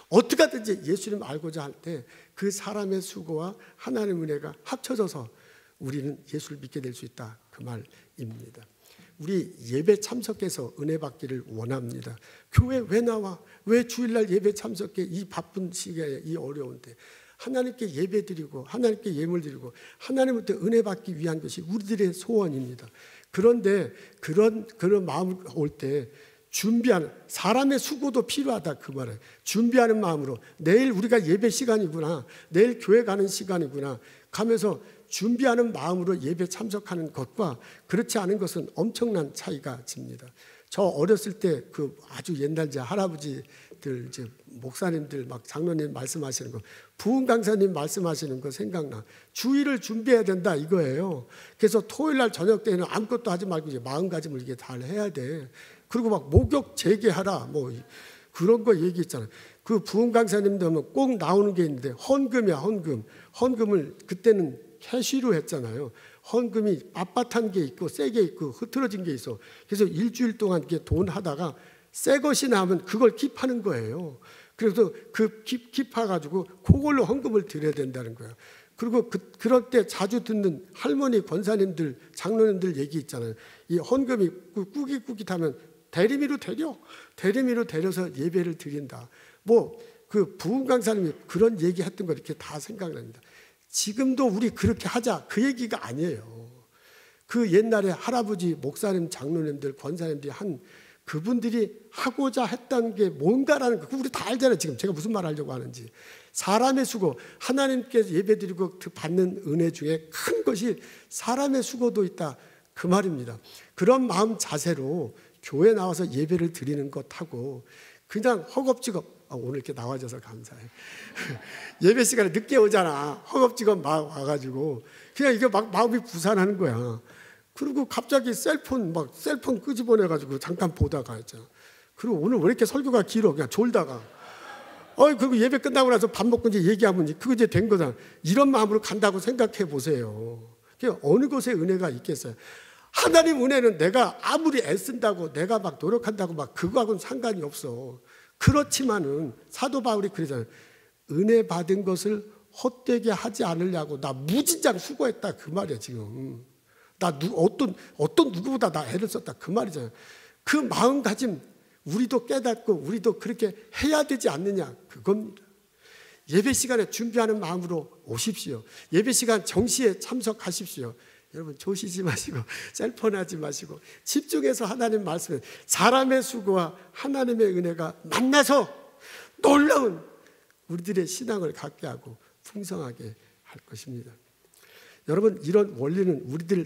어떻게 하든지 예수님 알고자 할 때 그 사람의 수고와 하나님의 은혜가 합쳐져서 우리는 예수를 믿게 될 수 있다, 그 말입니다. 우리 예배 참석해서 은혜 받기를 원합니다. 교회 왜 나와? 왜 주일날 예배 참석해? 이 바쁜 시기에, 이 어려운 때 하나님께 예배 드리고 하나님께 예물 드리고 하나님한테 은혜 받기 위한 것이 우리들의 소원입니다. 그런데 그런 마음 올 때 준비하는, 사람의 수고도 필요하다, 그 말이에요. 준비하는 마음으로 내일 우리가 예배 시간이구나, 내일 교회 가는 시간이구나 가면서 준비하는 마음으로 예배 참석하는 것과 그렇지 않은 것은 엄청난 차이가 집니다. 저 어렸을 때 그 아주 옛날 제 할아버지 것들, 이제 목사님들 막 장로님 말씀하시는 거, 부흥 강사님 말씀하시는 거 생각나. 주일을 준비해야 된다 이거예요. 그래서 토요일 날 저녁 때는 아무것도 하지 말고 이제 마음가짐을 이게 잘 해야 돼. 그리고 막 목욕 재개하라 뭐 그런 거 얘기했잖아요. 그 부흥 강사님들 하면 꼭 나오는 게 있는데 헌금이야, 헌금. 헌금을 그때는 캐시로 했잖아요. 헌금이 빳빳한 게 있고 세게 있고 흐트러진 게 있어. 그래서 일주일 동안 이렇게 돈 하다가 새 것이 나오면 그걸 킵하는 거예요. 그래서 그 킵해가지고 그걸로 헌금을 드려야 된다는 거예요. 그리고 그럴 때 자주 듣는 할머니 권사님들 장로님들 얘기 있잖아요. 이 헌금이 꾸깃꾸깃하면 대리미로 데려서 예배를 드린다. 뭐 그 부흥 강사님이 그런 얘기 했던 거 이렇게 다 생각납니다. 지금도 우리 그렇게 하자 그 얘기가 아니에요. 그 옛날에 할아버지 목사님 장로님들 권사님들이 한 그분들이 하고자 했던 게 뭔가라는 거 우리 다 알잖아요. 지금 제가 무슨 말 하려고 하는지. 사람의 수고, 하나님께 예배드리고 받는 은혜 중에 큰 것이 사람의 수고도 있다 그 말입니다. 그런 마음 자세로 교회 나와서 예배를 드리는 것하고 그냥 허겁지겁 오늘 이렇게 나와줘서 감사해. 예배 시간에 늦게 오잖아. 허겁지겁 막 와가지고 그냥 이게 막 마음이 부산하는 거야. 그리고 갑자기 셀폰 끄집어내가지고 잠깐 보다가 있잖아. 그리고 오늘 왜 이렇게 설교가 길어? 그냥 졸다가. 그리고 예배 끝나고 나서 밥 먹고 이제 얘기하면 그거 이제 된 거잖아. 이런 마음으로 간다고 생각해 보세요. 어느 곳에 은혜가 있겠어요? 하나님 은혜는 내가 아무리 애쓴다고 내가 막 노력한다고 막 그거하고는 상관이 없어. 그렇지만은 사도 바울이 그러잖아요. 은혜 받은 것을 헛되게 하지 않으려고 나 무진장 수고했다 그 말이야 지금. 나 어떤 누구보다 나 애를 썼다 그 말이잖아요. 그 마음가짐 우리도 깨닫고 우리도 그렇게 해야 되지 않느냐 그겁니다. 예배 시간에 준비하는 마음으로 오십시오. 예배 시간 정시에 참석하십시오. 여러분 조시지 마시고 셀폰 하지 마시고 집중해서 하나님 말씀에 사람의 수고와 하나님의 은혜가 만나서 놀라운 우리들의 신앙을 갖게 하고 풍성하게 할 것입니다. 여러분 이런 원리는 우리들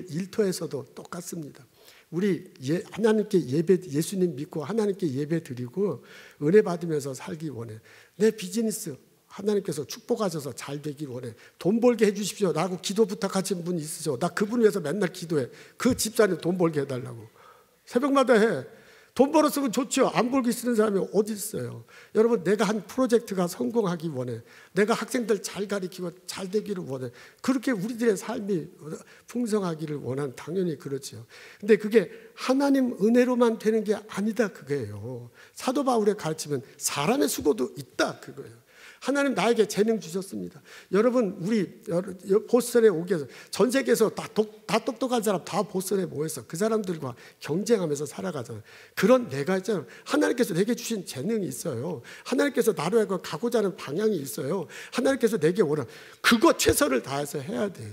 일터에서도 똑같습니다. 우리 하나님께 예수님 믿고 하나님께 예배 드리고 은혜 받으면서 살기 원해. 내 비즈니스 하나님께서 축복하셔서 잘 되길 원해. 돈 벌게 해주십시오 라고 기도 부탁하신 분 있으죠. 나 그분 위해서 맨날 기도해. 그 집사님 돈 벌게 해달라고. 새벽마다 해. 돈 벌었으면 좋죠. 안 벌고 쓰는 사람이 어디 있어요. 여러분 내가 한 프로젝트가 성공하기 원해. 내가 학생들 잘 가르치고 잘 되기를 원해. 그렇게 우리들의 삶이 풍성하기를 원한 당연히 그렇죠. 근데 그게 하나님 은혜로만 되는 게 아니다 그거예요. 사도 바울의 가르침은 사람의 수고도 있다 그거예요. 하나님 나에게 재능 주셨습니다. 여러분 우리 보스턴에 오게 해서 전 세계에서 다 똑똑한 사람 다 보스턴에 모여서 그 사람들과 경쟁하면서 살아가잖아요. 그런 내가 있잖아요. 하나님께서 내게 주신 재능이 있어요. 하나님께서 나로 하여금 가고자 하는 방향이 있어요. 하나님께서 내게 원하는 그거 최선을 다해서 해야 돼.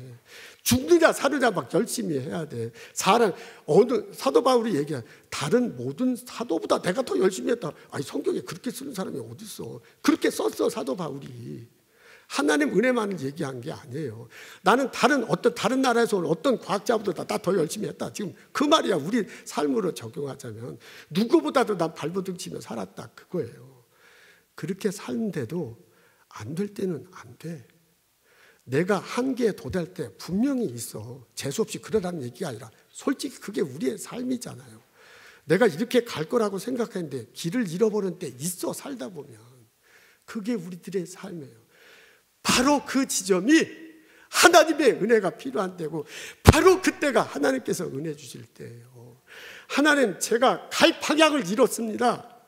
죽느냐 사느냐 막 열심히 해야 돼. 사도 바울이 얘기한 다른 모든 사도보다 내가 더 열심히 했다. 아니 성경에 그렇게 쓰는 사람이 어디 있어? 그렇게 썼어 사도 바울이. 하나님 은혜만을 얘기한 게 아니에요. 나는 다른 나라에서 온 어떤 과학자보다 나 더 열심히 했다. 지금 그 말이야. 우리 삶으로 적용하자면 누구보다도 난 발버둥 치며 살았다 그거예요. 그렇게 사는데도 안 될 때는 안 돼. 내가 한계에 도달 때 분명히 있어. 재수없이 그러라는 얘기가 아니라 솔직히 그게 우리의 삶이잖아요. 내가 이렇게 갈 거라고 생각했는데 길을 잃어버린 때 있어 살다 보면. 그게 우리들의 삶이에요. 바로 그 지점이 하나님의 은혜가 필요한 때고 바로 그때가 하나님께서 은혜 주실 때예요. 하나님 제가 갈 방향을 잃었습니다.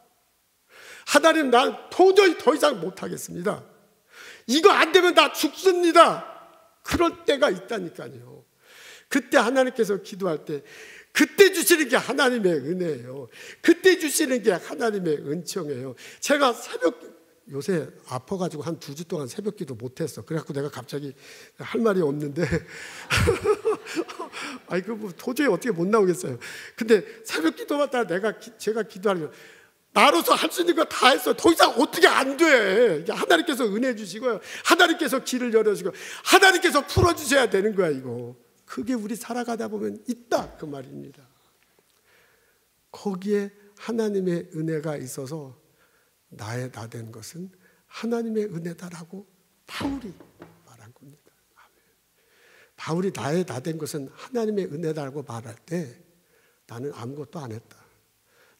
하나님 난 도저히 더 이상 못하겠습니다. 이거 안 되면 나 죽습니다. 그럴 때가 있다니까요. 그때 하나님께서 기도할 때 그때 주시는 게 하나님의 은혜예요. 그때 주시는 게 하나님의 은총이에요. 제가 요새 아파가지고 한 2주 동안 새벽기도 못했어. 그래갖고 내가 갑자기 할 말이 없는데 아니 뭐 도저히 어떻게 못 나오겠어요. 근데 새벽기도마다 제가 기도하면 나로서 할 수 있는 거 다 했어. 더 이상 어떻게 안 돼. 하나님께서 은혜 주시고요. 하나님께서 길을 열어주시고 하나님께서 풀어주셔야 되는 거야 이거. 그게 우리 살아가다 보면 있다 그 말입니다. 거기에 하나님의 은혜가 있어서 나의 나 된 것은 하나님의 은혜다라고 바울이 말한 겁니다. 아멘. 바울이 나의 나 된 것은 하나님의 은혜다라고 말할 때 나는 아무것도 안 했다.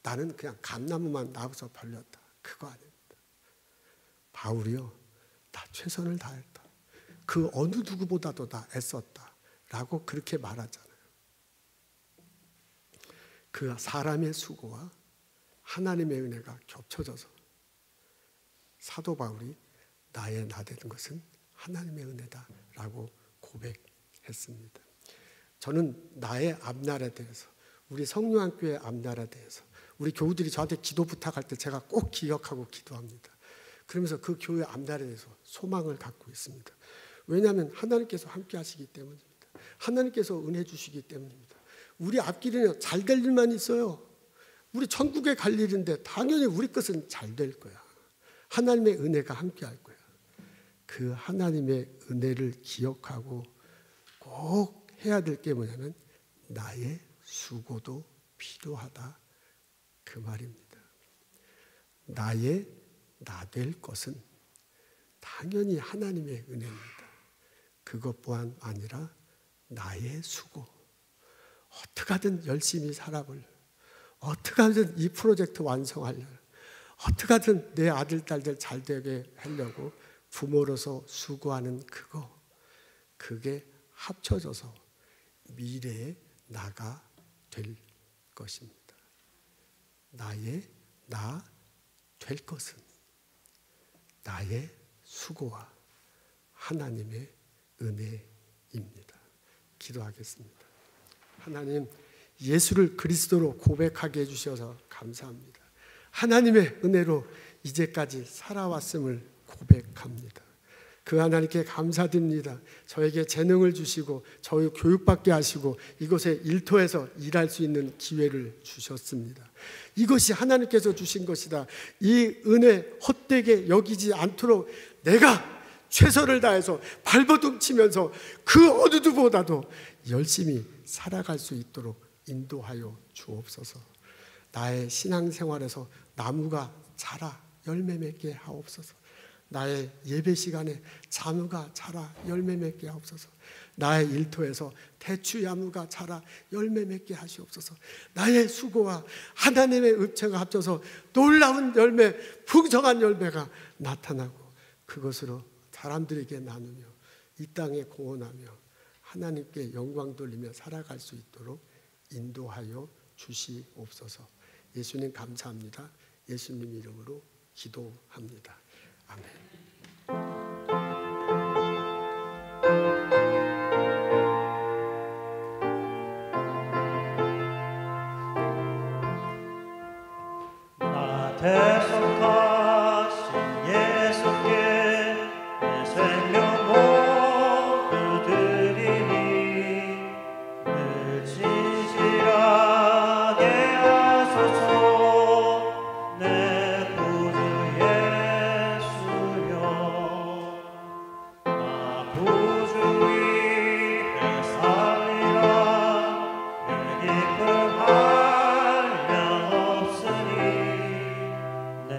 나는 그냥 감나무만 나와서 벌렸다. 그거 아닙니다. 바울이요, 나 최선을 다했다. 그 어느 누구보다도 나 애썼다. 라고 그렇게 말하잖아요. 그 사람의 수고와 하나님의 은혜가 겹쳐져서 사도 바울이 나의 나 되는 것은 하나님의 은혜다라고 고백했습니다. 저는 나의 앞날에 대해서, 우리 성령교회 앞날에 대해서 우리 교우들이 저한테 기도 부탁할 때 제가 꼭 기억하고 기도합니다. 그러면서 그 교회 앞날에 대해서 소망을 갖고 있습니다. 왜냐하면 하나님께서 함께 하시기 때문입니다. 하나님께서 은혜 주시기 때문입니다. 우리 앞길에는 잘 될 일만 있어요. 우리 천국에 갈 일인데 당연히 우리 것은 잘 될 거야. 하나님의 은혜가 함께 할 거야. 그 하나님의 은혜를 기억하고 꼭 해야 될 게 뭐냐면 나의 수고도 필요하다. 그 말입니다. 나의 나 될 것은 당연히 하나님의 은혜입니다. 그것 또한 아니라 나의 수고. 어떻게 하든 열심히 살아보려. 어떻게 하든 이 프로젝트 완성하려. 어떻게 하든 내 아들, 딸들 잘 되게 하려고 부모로서 수고하는 그거. 그게 합쳐져서 미래의 나가 될 것입니다. 나의 나 될 것은 나의 수고와 하나님의 은혜입니다. 기도하겠습니다. 하나님, 예수를 그리스도로 고백하게 해주셔서 감사합니다. 하나님의 은혜로 이제까지 살아왔음을 고백합니다. 그 하나님께 감사드립니다. 저에게 재능을 주시고 저희 교육받게 하시고 이곳에 일터에서 일할 수 있는 기회를 주셨습니다. 이것이 하나님께서 주신 것이다. 이 은혜 헛되게 여기지 않도록 내가 최선을 다해서 발버둥 치면서 그 어느 누구보다도 열심히 살아갈 수 있도록 인도하여 주옵소서. 나의 신앙생활에서 나무가 자라 열매 맺게 하옵소서. 나의 예배 시간에 자무가 자라 열매 맺게 하옵소서. 나의 일터에서 대추야무가 자라 열매 맺게 하시옵소서. 나의 수고와 하나님의 읍체가 합쳐서 놀라운 열매, 풍성한 열매가 나타나고 그것으로 사람들에게 나누며 이 땅에 공헌하며 하나님께 영광 돌리며 살아갈 수 있도록 인도하여 주시옵소서. 예수님 감사합니다. 예수님 이름으로 기도합니다. 아멘. 나 대속하신 예수께 내 생명 모두 드리니 늘 진실하게 하소서. 내 구주 예수여, 나 구주 위에 살리라. 늘 기쁨 한량 없으니 내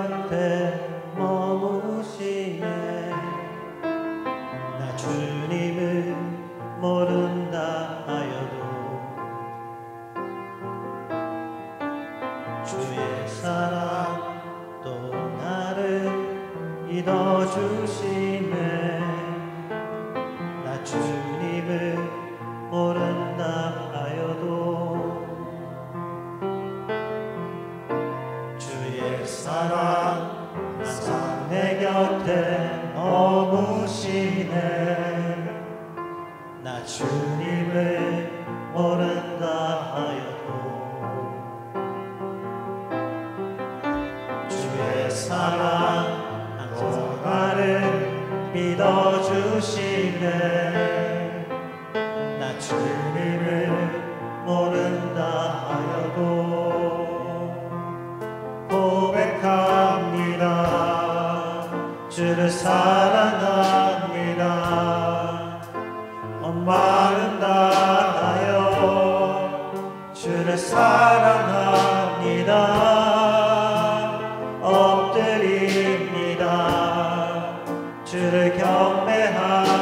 곁에 머무시네 나 주님을 모른다 하여도 주의 사랑 또 나를 믿어주시네 나 주님을 모른다 하여도 주의 사랑 항상 내 곁에 머무시네 나 주님을 모른다 하여도 주의 사랑 항상 나를 믿어주시네 나 주님을 모른다 하여도 고백합니다 주를 사랑합니다 마음 다하여 주를 사랑합니다 엎드립니다 주를 경배합니다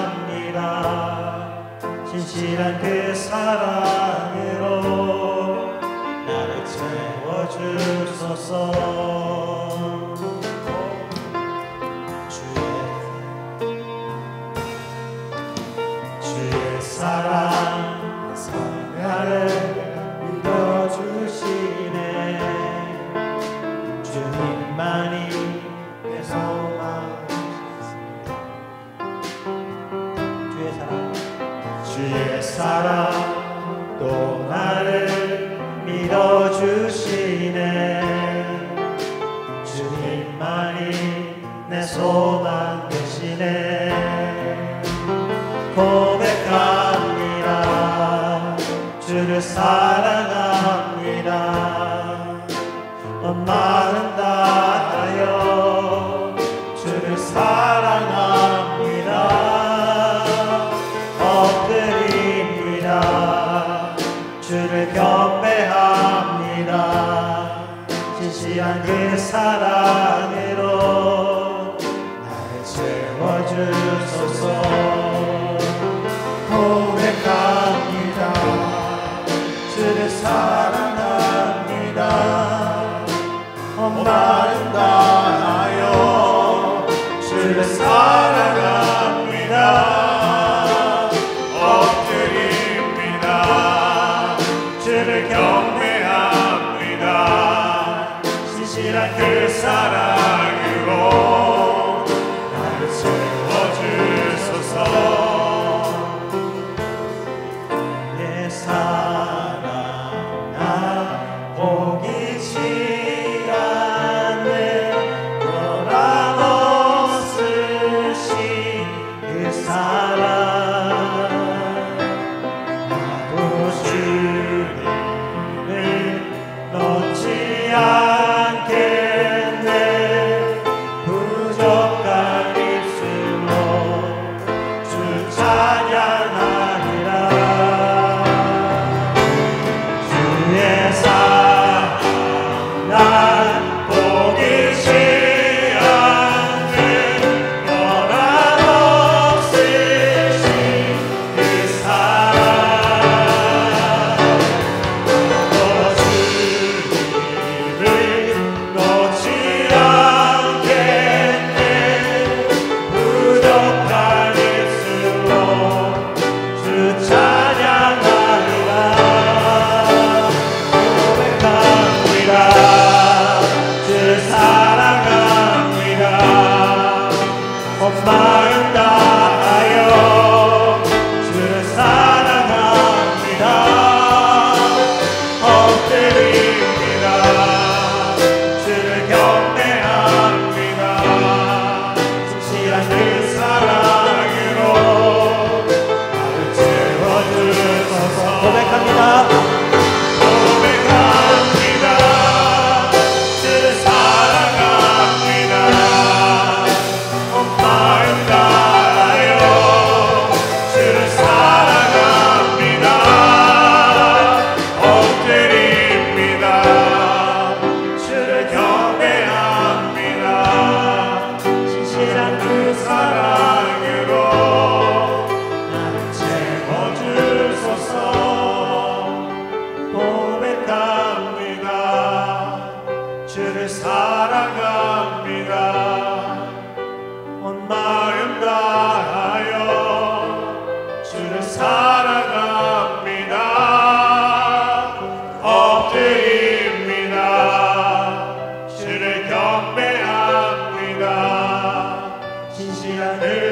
진실한 그 사랑으로 나를 채워주소서 주의 사랑 나를 믿어주시네 주님만이 내 소망 주의 사랑 또 나를 믿어주시네 주님만이 내 소망 되시네 고백합니다 주를 사랑합니다 마음 다하여 주를 사랑합니다 엎드립니다 주를 경배합니다 진실한 그 사랑으로 나를 채워주소서 고백합니다 주를 사랑합니다 마음 다하여 주를 사랑합니다 엎드립니다 주를 경배합니다 진실한 그 사랑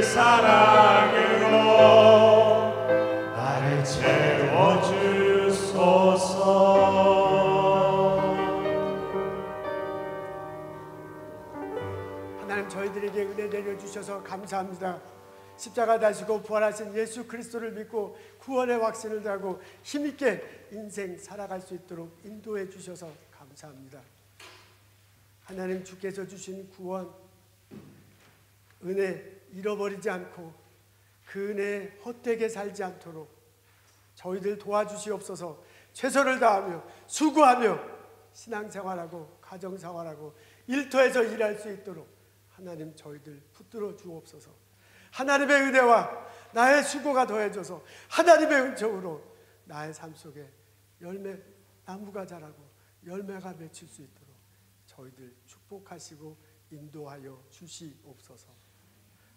그 사랑으로 나를 채워주소서. 하나님, 저희들에게 은혜 내려주셔서 감사합니다. 십자가 다시고 부활하신 예수 그리스도를 믿고 구원의 확신을 하고 힘있게 인생 살아갈 수 있도록 인도해 주셔서 감사합니다. 하나님, 주께서 주신 구원, 은혜 잃어버리지 않고 그 은혜에 헛되게 살지 않도록 저희들 도와주시옵소서. 최선을 다하며 수고하며 신앙생활하고 가정생활하고 일터에서 일할 수 있도록 하나님, 저희들 붙들어 주옵소서. 하나님의 은혜와 나의 수고가 더해져서 하나님의 은총으로 나의 삶 속에 나무가 자라고 열매가 맺힐 수 있도록 저희들 축복하시고 인도하여 주시옵소서.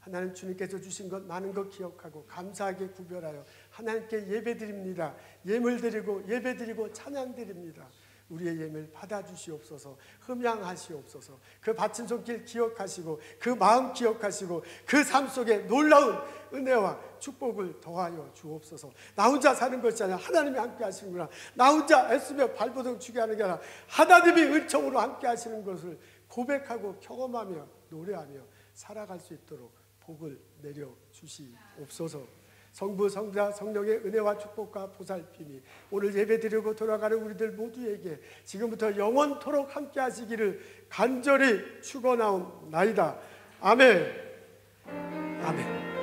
하나님, 주님께서 주신 것 많은 것 기억하고 감사하게 구별하여 하나님께 예배드립니다. 예배드리고 찬양드립니다. 우리의 예배를 받아주시옵소서. 흠양하시옵소서. 그 바친 손길 기억하시고 그 마음 기억하시고 그 삶 속에 놀라운 은혜와 축복을 더하여 주옵소서. 나 혼자 사는 것이 아니라 하나님이 함께 하시는구나. 나 혼자 애쓰며 발버둥 치게 하는 게 아니라 하나님이 은총으로 함께 하시는 것을 고백하고 경험하며 노래하며 살아갈 수 있도록 복을 내려 주시옵소서. 성부, 성자, 성령의 은혜와 축복과 보살핌이 오늘 예배드리고 돌아가는 우리들 모두에게 지금부터 영원토록 함께 하시기를 간절히 축원하옵나이다. 아멘. 아멘.